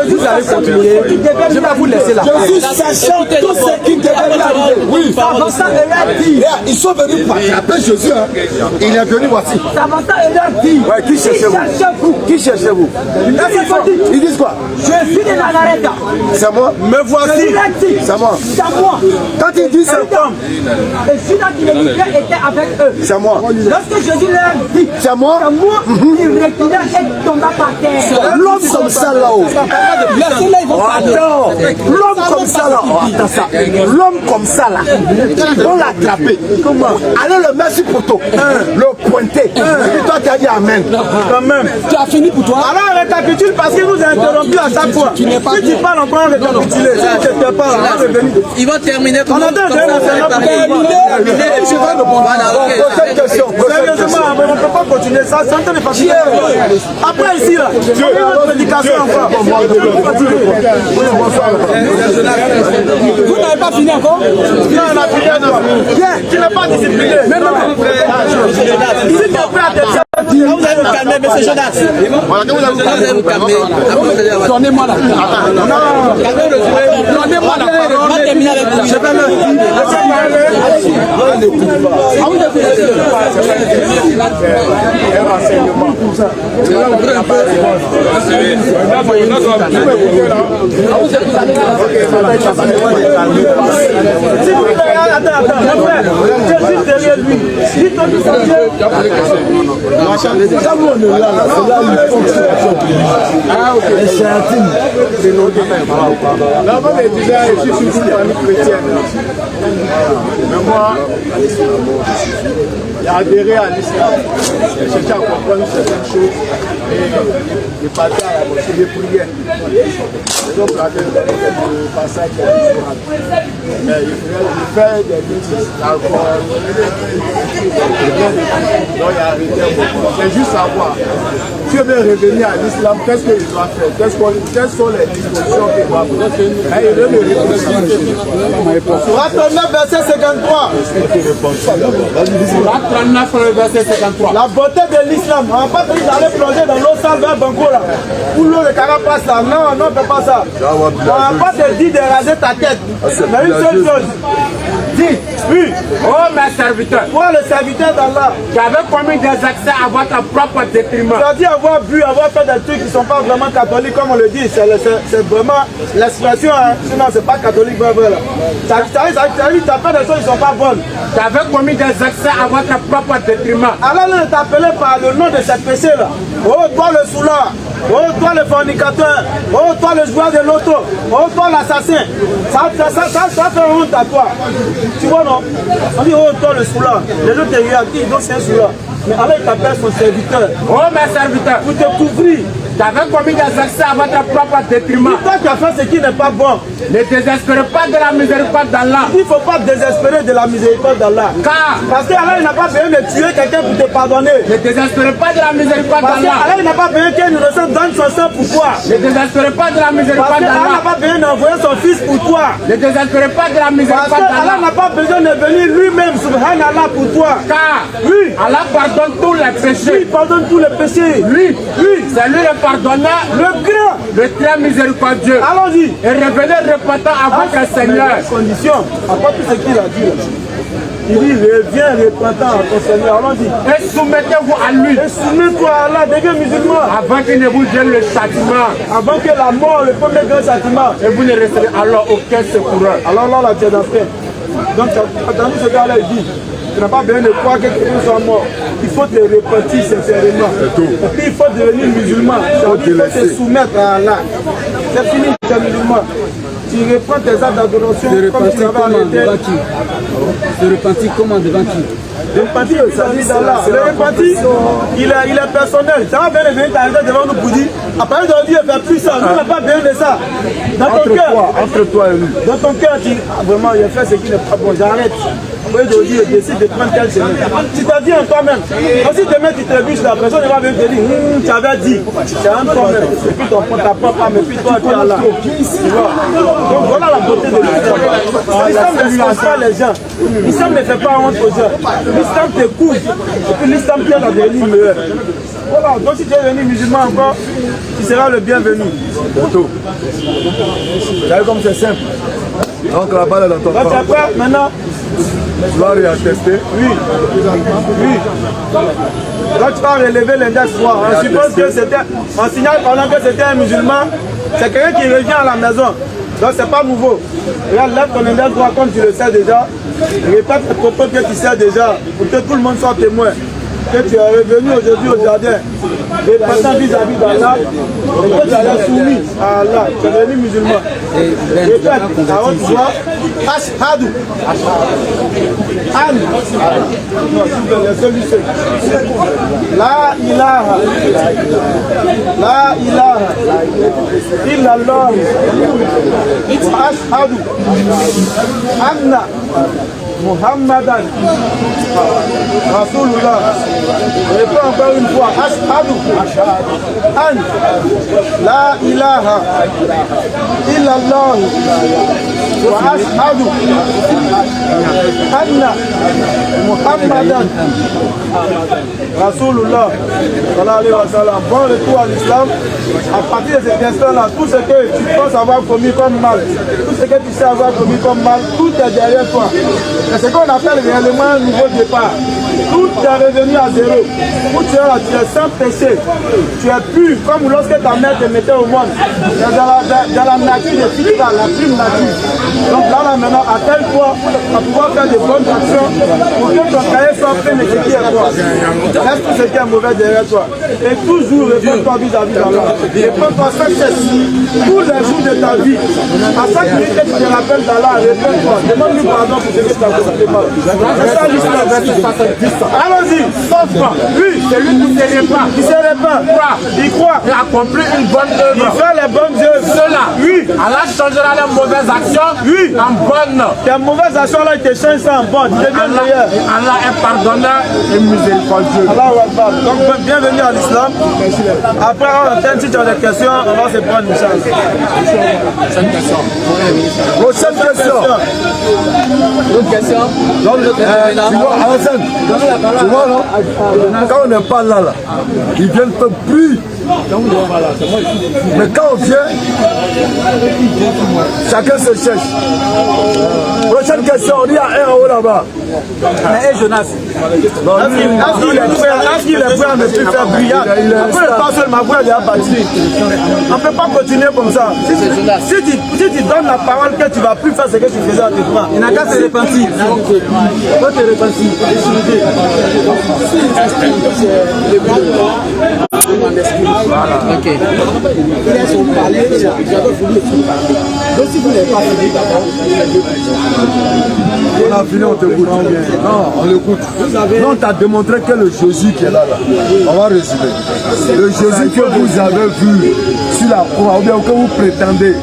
Vous allez continuer. Je vais vous laisser là. Jésus, sachant tout ce qui devait arriver. Oui. S'avança et leur dit. Ils sont venus pour attraper Jésus. Hein. Il est venu, voici. S'avança et leur dit. Ouais, qui cherchez-vous? Qui cherchez-vous? Ils disent quoi? Jésus de Nazareth. C'est moi. Me voici. C'est moi. C'est moi. Quand ils disent c'est moi. Et Judas qui le livrait était avec eux. C'est moi. Lorsque Jésus leur dit, C'est moi. il recula et tomba par terre. L'homme comme ça là-haut. Laissez-les, ils vont parler. Attends. L'homme comme ça là. Attends ça. L'homme comme ça là. On l'a attrapé. Comment? Allez le mettre sur poteau. Le pointer. Et puis toi tu as dit amen. Quand même. Tu as fini pour toi. Alors récapitule parce qu'il vous a interrompu à chaque fois. Si tu parles encore, récapituler. Si tu ne parles, on va revenir. Ils vont terminer On attend de Prochaine question. Sérieusement, on ne peut pas continuer ça. C'est en train de fatiguer. Après ici, là, on a une prédication encore. Vous n'avez pas fini encore? Non, on a fini encore. Viens, tu n'es pas discipliné. S'il te plaît, attention. Vous allez vous calmer, monsieur Jonas. Vous allez vous calmer. Donnez-moi la parole. Donnez-moi la parole. On va terminer avec vous. Je vais le Attends, je suis derrière lui. Quand nous on est là, c'est là où il faut que c'est les chéatines. Là-bas, les déjà, je suis une famille chrétienne. Mais moi, j'ai adhéré à l'islam. J'ai cherché à comprendre certaines choses et partir à la mosquée de prière. Et donc, la passage de l'islam. Mais il fait des bêtises, l'alcool. Donc, il y a arrêté. C'est juste savoir. Si tu veux revenir à l'islam, qu'est-ce qu'il doit faire? Quelles sont les dispositions qu'il doit faire? Il veut me répondre. Surat 39, verset 53. Surat 39, verset 53. La beauté de l'islam. On ne va pas aller plonger dans l'eau sale vers Banco là. Où l'eau de carapace là. Non, non, on ne fait pas ça. On ne va pas te dire de raser ta tête. Mais une seule chose. Dis, oui. Oh mes serviteurs, Toi le serviteur d'Allah, qui avez commis des accès à votre propre détriment. tu as dit avoir bu, avoir fait des trucs qui ne sont pas vraiment catholiques comme on le dit. C'est vraiment l'expression, hein. Sinon c'est pas catholique vrai là. Tu as fait des choses qui ne sont pas bonnes. Qui avez commis des accès à votre propre détriment. Allah ne t'appelait par le nom de ce péché là. Oh toi le soulard. Oh toi le fornicateur. Oh toi le joueur de l'auto. Oh toi l'assassin. Ça fait honte à toi. Tu vois non? On dit oh toi le soulard. Les autres te regardent, ils disent c'est un soulard. Mais Allah il t'appelle son serviteur. Oh mes serviteurs, Pour te couvrir. qui avez commis des accès à votre propre détriment. Toi qui as fait ce qui n'est pas bon. Ne désespérez pas de la miséricorde d'Allah. Il ne faut pas désespérer de la miséricorde d'Allah. Car Parce qu'Allah n'a pas besoin de tuer quelqu'un pour te pardonner. ne désespérez pas de la miséricorde Parce d'Allah. qu'Allah n'a pas besoin qu'un innocent donne son sang pour toi. Ne désespérez pas de la Parce miséricorde qu'Allah n'a d'Allah. pas besoin d'envoyer son fils pour toi. Ne désespérez pas de la Parce miséricorde qu'Allah d'Allah. n'a pas besoin de venir lui-même, subhanallah, pour toi. Car Oui, Allah pardonne tous les il péchés. pardonne tous les péchés. Lui, c'est lui le pardonneur, Le grand. le très miséricordieux. Allons-y. Et revenez repentant à votre Seigneur. Condition, à part tout ce qu'il a dit là. Il dit reviens repentant à ton Seigneur. Allons-y. Et soumettez-vous à lui Et soumets-toi à Allah, deviens musulman. avant qu'il ne vous vienne le châtiment. Avant que la mort, le premier grand châtiment. Et vous ne resterez alors aucun secoureur. Alors là, tu es dans paix. Donc, tu as entendu ce gars-là, il dit, tu n'as pas besoin de croire que quelqu'un soit mort. Il faut te repentir sincèrement. Et puis, il faut devenir musulman. Il faut te soumettre à Allah. C'est fini, tu es musulman. Tu reprends tes actes d'adoration comme tu l'avais arrêté. Se repentir comment devant qui? Le repentir, ça dit d'Allah. Le repentir, il est personnel. Ça va bien devenir t'arrêter devant nous pour dire, à partir d'aujourd'hui, il ne fait plus ça. Nous n'avons pas besoin de ça. Dans ton cœur. Entre toi et lui. Dans ton cœur, tu dis, ah, vraiment, il a fait ce qui n'est pas bon, j'arrête. Aujourd'hui, je décide de prendre tel chemin. Tu t'as dit en toi-même. Si demain tu te bûches, la personne ne va venir te dire, tu avais dit. C'est en toi-même. Et puis tu prends ta propre âme, et puis toi, tu es là. Tu vois. Donc voilà la beauté de l'islam. L'islam ne change pas les gens. L'islam ne fait pas honte aux gens. L'islam te couvre. Et puis l'islam t'aide à devenir meilleur. Voilà, donc si tu es venu musulman encore, tu seras le bienvenu. Vous savez comme c'est simple. Donc la balle est dans ton Donc tu camp. es prêt maintenant? Tu vas réattester. Oui. Oui. Quand tu vas relever l'index 3, on suppose que c'était, on signale pendant que c'était un musulman, c'est quelqu'un qui revient à la maison. Donc c'est pas nouveau. Regarde, lève ton index 3 comme tu le sais déjà. Répète les propos que tu sais déjà, pour que tout le monde soit témoin. Que tu es revenu aujourd'hui au jardin, repentant vis-à-vis d'Allah, et que tu es soumis à Allah, tu es devenu musulman. Répète à haute voix, Ashhadu. An. Non, c'est celui seul. La ilaha. La ilaha. Illallah. Wa ashhadu. Anna. Muhammadan Rasulullah. Répète encore une fois. Ashhadu an la ilaha illallah wa ashhadu anna Muhammadan Rasulullah. Sallallahu alayhi wa sallam. Bon retour à l'islam. À partir de cet instant-là, tout ce que tu penses avoir commis comme mal, tout ce que tu sais avoir commis comme mal, tout est derrière toi. C'est ce qu'on appelle réellement un nouveau départ. Tout est revenu à 0. Où tu es là, tu es sans péché. Tu es pur, comme lorsque ta mère te mettait au monde. Dans la nature de Fitra, la prime nature. Donc là maintenant, attelle-toi à pouvoir faire des bonnes actions pour que ton cahier soit plein de ce qui est toi. Laisse tout ce qui est mauvais derrière toi. Et toujours, réponds-toi vis-à-vis d'Allah. Réponds-toi sans cesse. Tous les jours de ta vie. À chaque minute que tu te rappelles d'Allah, réponds-toi. Demande-lui pardon pour ce que tu as fait mal. C'est ça l'histoire. Allons-y, sauf-toi. Oui, c'est lui qui se répand. Qui se répand. Il croit. Il accomplit une bonne œuvre. Il fait les bonnes œuvres. Cela. Oui. Allah changera les mauvaises actions. Oui. En bonnes. Tes mauvaises actions là, il te change ça en bonne. Tu deviens meilleur. Allah est pardonneur et miséricordieux. Allah Akbar. Donc bienvenue à l'islam. Après on entend si tu as des questions, on va se prendre une chance. Prochaine question. D'autres questions? Tu vois, Alassane, tu vois, non? Quand on n'est pas là, ils viennent faire bruit. Mais quand on vient, chacun se cherche. Prochaine question, on dit à un en haut là-bas. Mais Jonas, Est-ce qu'il est prêt à ne plus faire brillade? Après le passeur, ma voix est déjà partie. On ne peut pas continuer comme ça. Si tu donnes la parole que tu ne vas plus faire ce que tu faisais à tes frères, il n'a qu'à se repentir. Faut te repentir. Ok. Ils ont parlé, j'avais voulu aussi parler. Donc si vous n'avez pas fini d'abord, On a fini, on t'écoute. Non, on l'écoute. Non, on t'a démontré que le Jésus qui est là. On va résumer. Le Jésus que vous avez vu sur la croix, ou bien que vous prétendez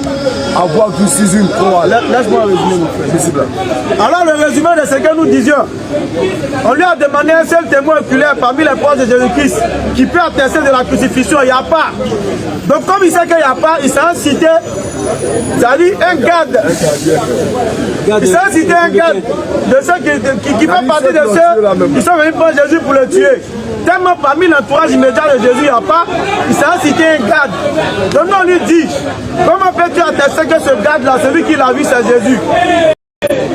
avoir vu sur une croix. Laisse-moi résumer, mon frère. Alors, le résumé de ce que nous disions, on lui a demandé un seul témoin oculaire parmi les proches de Jésus-Christ qui peut attester de la crucifixion. Il n'y a pas. Donc, comme il sait qu'il n'y a pas, il s'est cité, c'est-à-dire un garde. Il s'est cité un garde de ceux qui fait partie de ceux qui sont venus prendre Jésus pour le tuer. Tellement parmi l'entourage immédiat de Jésus, il n'y a pas, il s'est cité un garde. Donc, on lui dit, comment peux-tu attester que ce garde-là, celui qui l'a vu, c'est Jésus?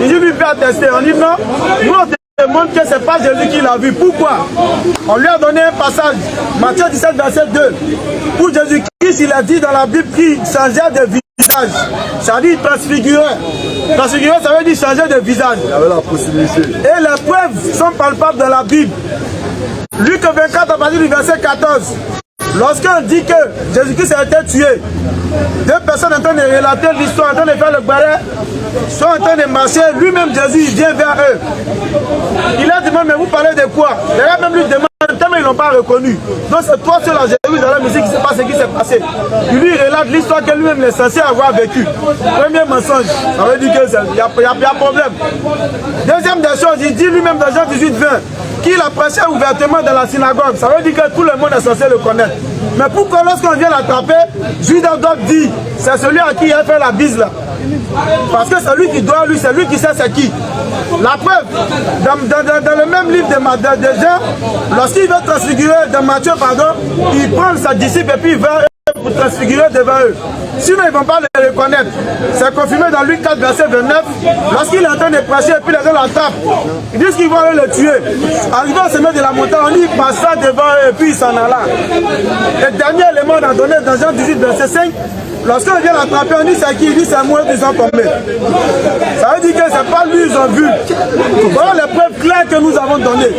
Il dit, lui peut attester. On dit non, nous on te demande que ce n'est pas Jésus qui l'a vu. Pourquoi? On lui a donné un passage, Matthieu 17, verset 2, où Jésus-Christ, il a dit dans la Bible qu'il changeait de visage. Ça dit transfigurer. Transfigurer, ça veut dire changer de visage. Il avait la possibilité. Et les preuves sont palpables dans la Bible. Luc 24, à partir du verset 14. Lorsqu'on dit que Jésus-Christ a été tué, deux personnes en train de relater l'histoire, en train de faire le balai, sont en train de marcher, lui-même Jésus, il vient vers eux. Il a demandé, mais vous parlez de quoi? Les gars même lui demandent, tellement ils ne l'ont pas reconnu. Donc c'est toi seul à Jérusalem ici qui ne sait pas ce qui s'est passé. Il lui relate l'histoire que lui-même est censé avoir vécu. Premier mensonge, ça veut dire qu'il y a problème. Deuxième des choses, il dit lui-même dans Jean 18, 20, qu'il a prêché ouvertement dans la synagogue. Ça veut dire que tout le monde est censé le connaître. Mais pourquoi lorsqu'on vient l'attraper, Judas doit dire, c'est celui à qui il a fait la bise là. Parce que c'est lui qui doit, lui, c'est lui qui sait c'est qui. La preuve, dans le même livre de Jean, lorsqu'il veut transfigurer, de Matthieu, pardon, il prend sa disciple et puis il va pour transfigurer devant eux. Sinon, ils ne vont pas le reconnaître. C'est confirmé dans Luc 4, verset 29. Lorsqu'il est en train de prêcher et puis les gens l'attrapent, ils disent qu'ils vont aller le tuer. Arrivé au sommet de la montagne, on dit qu'il passa devant eux et puis il s'en alla. Le dernier élément, on a donné dans Jean 18, verset 5. Lorsqu'on vient l'attraper, on dit c'est qui? Il dit c'est moi qui sont tombés. Ça veut dire que c'est pas lui, ils ont vu. Voilà les preuves claires que nous avons données.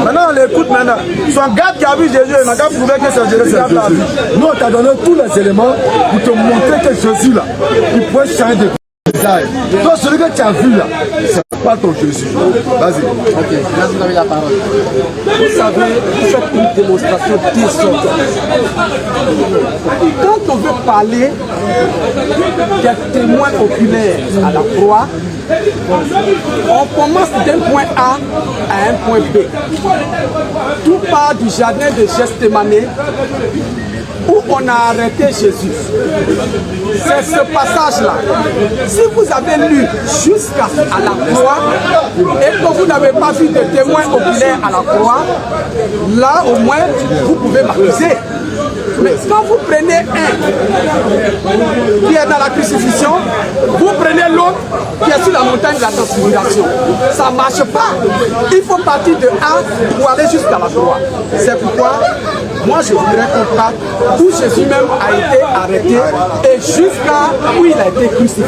Maintenant, on l'écoute maintenant. Son garde qui a vu Jésus, il n'a qu'à prouver que c'est Jésus qui a vu. Nous, on t'a donné tous les éléments pour te montrer que Jésus, là, il pourrait changer de visage. Donc, celui que tu as vu, là, c'est pas ton Jésus. Vas-y. ok, là vous avez la parole. Vous savez, vous faites une démonstration désordre. Quand on veut parler des témoins oculaires à la croix, on commence d'un point A à un point B. Tout part du jardin de Gethsémani où on a arrêté Jésus. C'est ce passage-là. Si si vous avez lu jusqu'à la croix et que vous n'avez pas vu de témoin oculaire à la croix, là au moins vous pouvez m'accuser. Mais quand vous prenez un qui est dans la crucifixion, vous prenez l'autre qui est sur la montagne de la transfiguration. Ça ne marche pas. Il faut partir de A pour aller jusqu'à la croix. C'est pourquoi moi je voudrais qu'on parte où Jésus même a été arrêté et jusqu'à où il a été crucifié.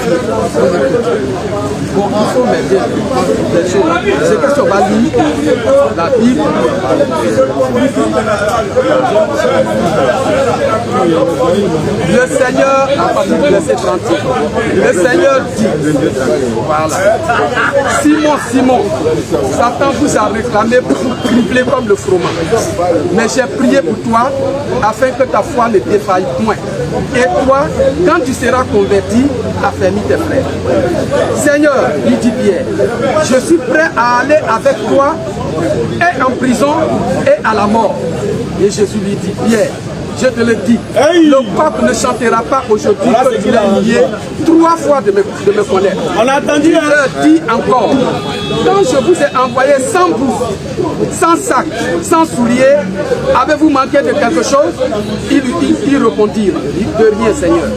Bon, il faut mettre des choses. C'est que on va lire la Bible. Le Seigneur, à partir du verset 36, le Seigneur dit, voilà, Simon, Simon, Satan vous a réclamé pour vous cribler comme le froment. Mais j'ai prié pour toi, afin que ta foi ne défaille point. Et toi, quand tu seras converti, affermis tes frères. Seigneur, lui dit Pierre, je suis prêt à aller avec toi, et en prison, et à la mort. Et Jésus lui dit, Pierre, je te le dis, le coq ne chantera pas aujourd'hui que tu l'as nié 3 fois de me connaître. On a entendu. Il leur dit encore, quand je vous ai envoyé sans bourse, sans sac, sans souliers, avez-vous manqué de quelque chose? Ils répondirent, de rien Seigneur.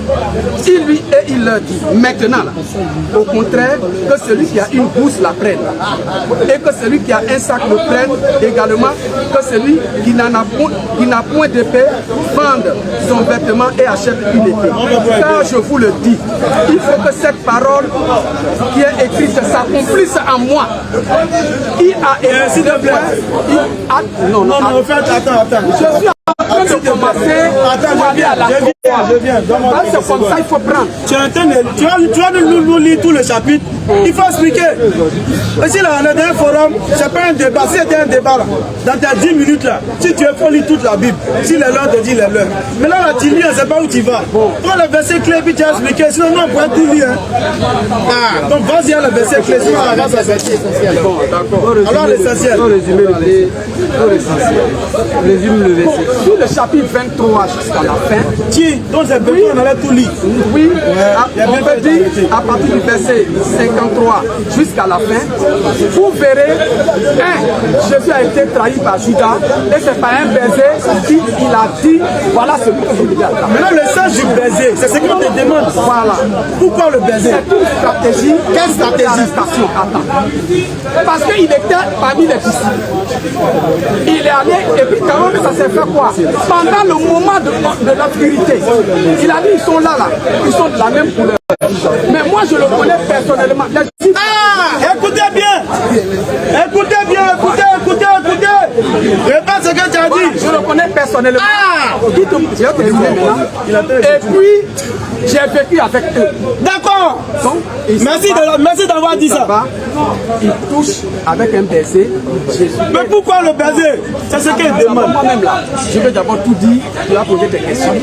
Il leur dit, maintenant, là, au contraire, que celui qui a une bourse la prenne, et que celui qui a un sac le prenne également, que celui qui n'a point d'épée vende son vêtement et achète une épée. Car je vous le dis, il faut que cette parole qui est écrite s'accomplisse en moi. Il a s'il te plaît. Non, Attends. Je suis en train de commencer pour aller à la croix. Je viens. C'est comme ça, il faut prendre. Tu vas nous lire tout le chapitre. Il faut expliquer. Et si là, on est dans un forum, c'est pas un débat. Si c'était un débat, là, dans tes 10 minutes, là, si tu veux, faut lire toute la Bible. Si les leurs te dit les leurs. Mais là, tu lis, on ne sait pas où tu vas. Prends le verset clé, puis tu as expliqué. Sinon, nous, on pourrait tout lire. Hein. Donc, vas-y à le verset clé. Sinon, on va s'essentiel. Bon, d'accord. Alors, l'essentiel. Résume le verset. Sur le chapitre 23 jusqu'à la fin. Tiens, donc c'est besoin, on allait tout lire. Oui, on peut dire à partir du verset 53 jusqu'à la fin, vous verrez, Jésus a été trahi par Judas, et c'est pas un baiser qu'il a dit, voilà celui que vous devez attraper. Maintenant, le sens du baiser, c'est ce qu'on te demande. Voilà. Pourquoi le baiser? C'est une stratégie. Quelle stratégie? D'arrestation. Attends. Parce qu'il était parmi les disciples. Il est allé, et puis quand même, ça s'est fait quoi? Pendant le moment de l'obscurité, il a dit, ils sont là, ils sont de la même couleur. Mais moi, je le connais personnellement. Écoutez bien. Répète ce que tu as dit. Je le connais personnellement. Et puis, j'ai vécu avec eux. D'accord. Merci d'avoir dit ça. Il touche avec un baiser Jésus. Mais pourquoi le baiser? C'est ce qu'il demande. Moi-même là, je vais d'abord tout dire, tu vas poser tes questions.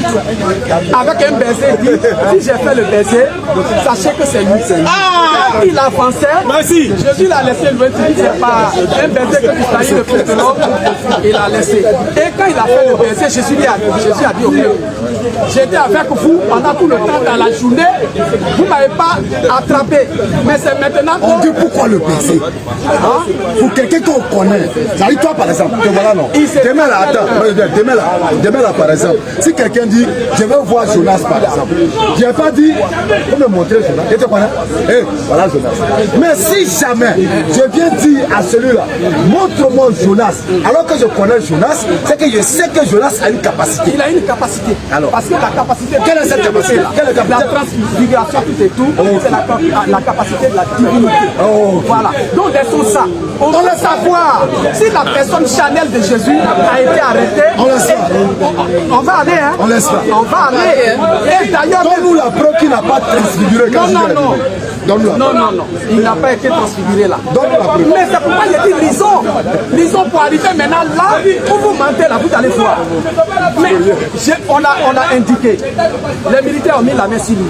Avec un baiser, il dit, si j'ai fait le baiser, sachez que c'est lui. Quand il avançait, merci. Jésus l'a laissé le baiser, c'est pas un baiser que tu trahis le fils de l'homme, il a laissé. Et quand il a fait le baiser, Jésus a dit, ok, j'étais avec vous pendant tout le temps dans la journée, vous ne m'avez pas attrapé, mais c'est maintenant que... On dit pourquoi le baiser? Pour quelqu'un qu'on connaît, j'arrive toi par exemple, te voilà non. Demain là, attends, demain là par exemple, si quelqu'un dit, je veux voir Jonas par exemple, je n'ai pas dit, faut me montrer Jonas, je te connais, voilà Jonas. Mais si jamais je viens dire à celui-là, montre-moi Jonas, alors que je connais Jonas, c'est que je sais que Jonas a une capacité. Il a une capacité. Alors, parce que la capacité... Quelle est cette capacité là? La transfiguration, tout et tout, c'est la capacité de la divinité. Voilà. Donc, laissons ça. On veut savoir si la personne Chanel de Jésus a été arrêtée. On laisse ça. On va aller, hein? On laisse ça. On va aller. Et d'ailleurs... Donne-nous la preuve qu'il n'a pas transfiguré. Non. Non. Il n'a pas été transfiguré là. Mais c'est pourquoi il a dit lisons pour arriver maintenant là où vous mentez là, vous allez voir. Mais on a indiqué. Les militaires ont mis la main sur lui.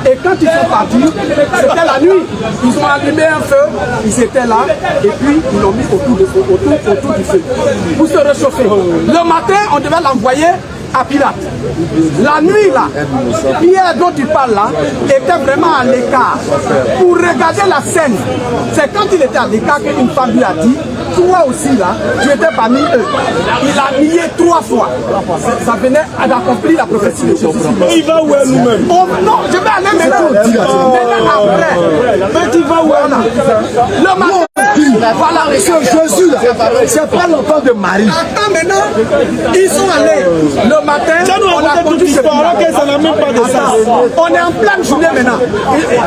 Et quand ils sont partis, c'était la nuit. Ils ont allumé un feu, ils étaient là, et puis ils l'ont mis autour du feu pour se réchauffer. Le matin, on devait l'envoyer à Pilate. La nuit là, Pierre dont tu parles là, était vraiment à l'écart. Pour regarder la scène, c'est quand il était à l'écart qu'une femme lui a dit, toi aussi là, tu étais parmi eux. Il a nié 3 fois. Ça venait d'accomplir la prophétie de Jésus. Il va où est nous-mêmes? Oh, non, je vais aller maintenant. Maintenant après. Mais tu vas où est là? Le matin. Voilà, ce Jésus là, c'est pas l'enfant de Marie. Attends maintenant, ils sont allés le matin. On a conduit ce fils-là. On est en pleine journée maintenant.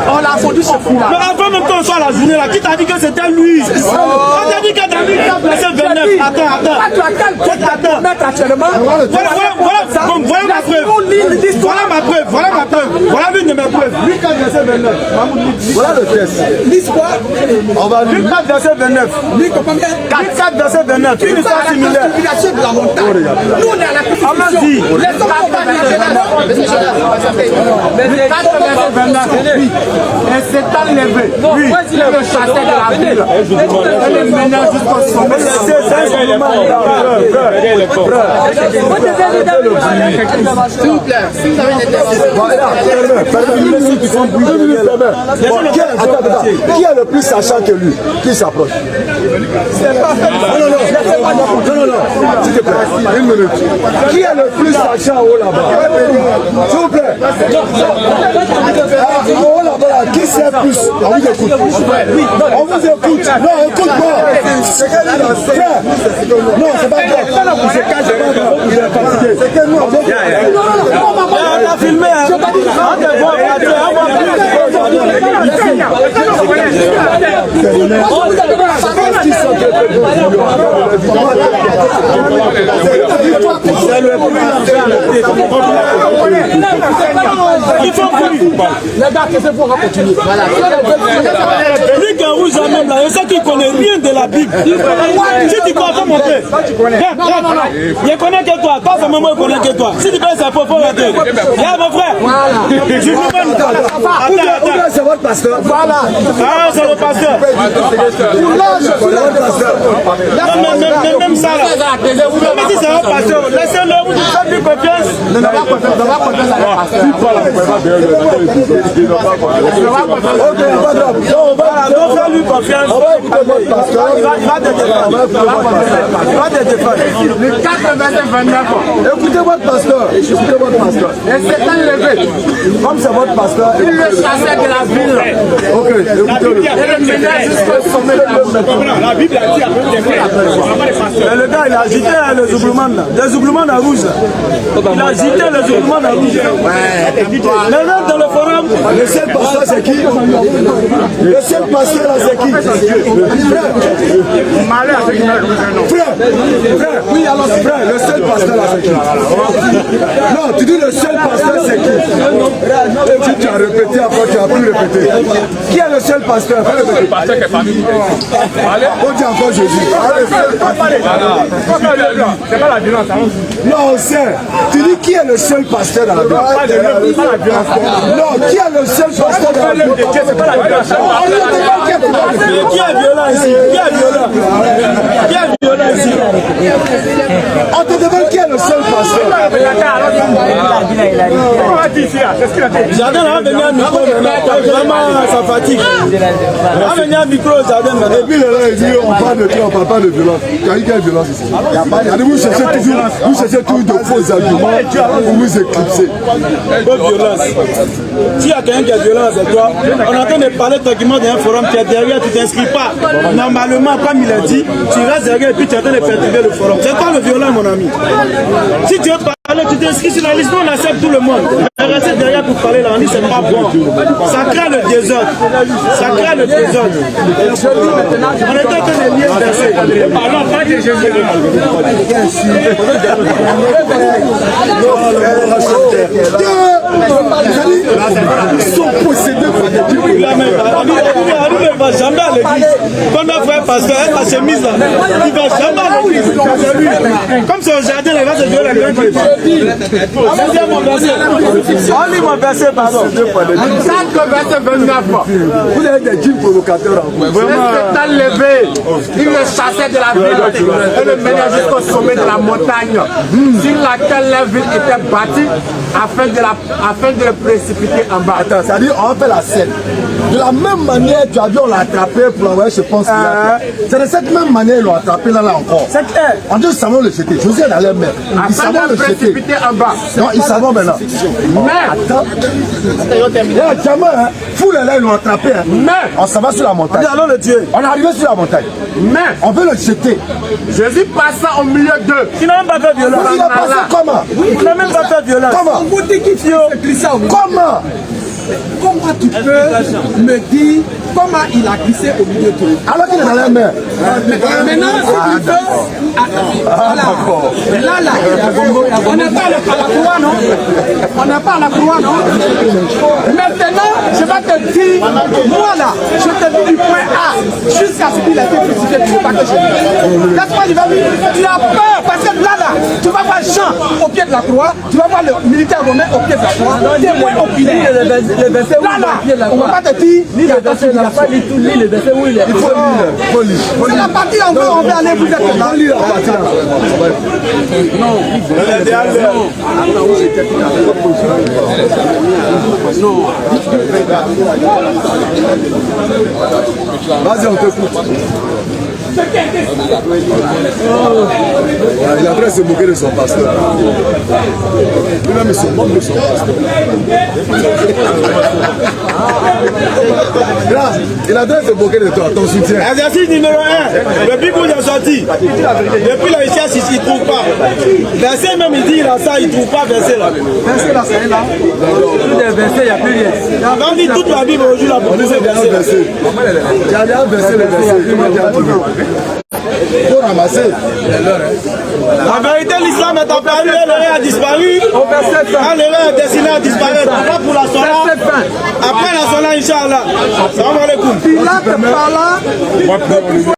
On a conduit ce fils-là. Mais avant même qu'on soit à la journée là, qui t'a dit que c'était lui? On t'a dit que David a blessé 29. Attends. Tu as quel truc à mettre actuellement? Voilà ma preuve. Voilà ma preuve. Voilà l'une de mes preuves. Luc 4, verset 29. Voilà le texte. L'histoire. On va Luc 4, verset 29. Luc combien? 4, verset 29. Une histoire similaire. De la montagne. Nous on est à la crucifixion. Les hommes sont pas et s'est enlevé. Oui. Il le chassait de la ville. Elle est menée jusqu'au sommet. S'il vous plaît, si vous avez une qui est le plus sachant que lui? Qui s'approche? Non, s'il te plaît, 1 minute. Qui est le plus sachant au là-bas? S'il vous plaît. En haut là-bas, qui sait plus? On vous écoute. On vous écoute. Non, écoute-moi. Frère. Non, c'est pas grave. Il est fatigué. C'est que nous, on a filmé. Les gars, qu'est-ce qu'il faut continuer? Lui qui rouge même là, il sait qu'il connaît rien de la Bible. Si tu crois pas mon frère, il connaît que toi. Pas seulement il connaît que toi. Si tu penses à faut rater. Viens mon frère. Attends, c'est votre pasteur. Voilà. Ah, c'est le pasteur. Même ça là. Même si c'est un pasteur, laissez-le, vous faites plus confiance. Ne va pas confiance à on va lui confiance. Le 4 verset 29. Écoutez votre pasteur. Et c'est enlevé. Comme c'est votre pasteur. Il le chassait de la ville. Ok, écoutez-le. Et le menait jusqu'au sommet de la montagne. La Bible a dit le gars, il a agité les oublements là. Les oublements à rouge. Il a agité les oublements à rouge. Maintenant dans le forum. Le seul pasteur c'est qui? Le seul pasteur là c'est qui? Frère, oui alors frère, le seul pasteur là c'est qui? Non, tu dis le seul pasteur c'est qui? Tu as répété après, tu as pu répéter. Qui est le seul pasteur? Le pasteur qui est parmi nous. On dit encore Jésus. C'est pas la violence. Non, on sait. Tu dis qui est le seul pasteur dans la Bible? Non, qui est le seul pasteur dans la Bible? C'est pas la violence. Qui est violent ici? Qui est violent? Qui est violent ici? On te demande qui est le seul pasteur. Jardin va venir à micro maintenant. Vraiment, ça fatigue. Va venir à micro, Jardin maintenant. Et puis là, il dit on parle de toi, on parle pas de violence. Quelle violence ici? Vous cherchez toujours de faux arguments pour vous éclipser. Bonne violence. S'il y a quelqu'un qui est violent avec toi, on est en train de parler tranquillement d'un forum, tu es derrière, tu ne t'inscris pas. Normalement, comme il a dit, tu restes derrière et puis tu es en train de perturber le forum. C'est toi le violent, mon ami. Si tu veux parler, tu t'inscris sur la liste, on accepte tout le monde. Mais rester derrière pour parler là, on dit c'est pas bon. Ça crée le désordre. Ça crée le désordre. On est en train de lire un verset. Parlons pas de Jésus. Ils sont possédés par des dieux. Il ne va jamais à l'église. Quand on fait un pasteur, la chemise là, il ne va jamais à l'église. Comme c'est au jardin, il va se jouer la grande équipe. On lit mon verset, pardon. 5 verset 29. Vous avez des djinns provocateurs. S'étant levé, il le chassait de la ville et le menait jusqu'au sommet de la montagne sur laquelle la ville était bâtie afin de le précipiter en bas. Attends, ça dit on va faire la scène. De la même manière, tu as vu, on l'a attrapé pour l'envoyer, je pense. C'est de cette même manière ils l'ont attrapé là encore. C'est clair. En deux, ils savent le jeter. Josué est dans leur mer. Ils savent Afin de le le jeter. précipiter en bas. Non, ils savent maintenant. Mais, Attends. Jamais, hein. Foule là, ils l'ont attrapé. Hein. mais, On s'en va sur la montagne. Allons le tuer. On est arrivé sur la montagne. mais, On veut le jeter. Jésus passa au milieu d'eux. Tu n'as même pas fait violence. Il a passé comment? Tu n'as même pas fait violence. Comment? Comment? Comment tu peux me dire comment il a glissé au milieu de eux? Alors qu'il est dans la mer. Maintenant, si tu veux. Là, on n'est pas à la croix, non? On n'est pas à la croix, non? Maintenant, je vais te dire, moi là, je te dis du point A jusqu'à ce qu'il a été crucifié, tu ne veux pas que je dise. Laisse-moi, il va dire, tu as peur parce que là, tu vas voir Jean au pied de la croix, tu vas voir le militaire romain au pied de la croix, témoin oculaire. Le verset où il est, On ne va pas te dire, ni le verset, il n'a pas dit tout, ni le verset où il est. Il faut lire. c'est la partie en bas, on va aller vous êtes là. Lire la partie là. Vas-y, on t'écoute. Il est en train de se moquer de son pasteur. Lui-même, il se moque de son pasteur. Là, il est en train de se moquer de toi, ton soutien. Exercice numéro 1. Le Bible est sorti. Depuis la recherche, il ne trouve pas. Verset même, il dit il a ça, il ne trouve pas verset là. Verset là, c'est là. Tous les versets, il n'y a plus rien. On dit toute la Bible aujourd'hui, la On dit c'est bien un verset. Tu as bien versé le verset. Il faut ramasser. La vérité, l'islam est apparu et l'erreur a disparu. Quand l'erreur est destinée à disparaître, on va pour la sola. Après la sola, Inch'Allah. Salam alaikum. Pilate parla de pouvoir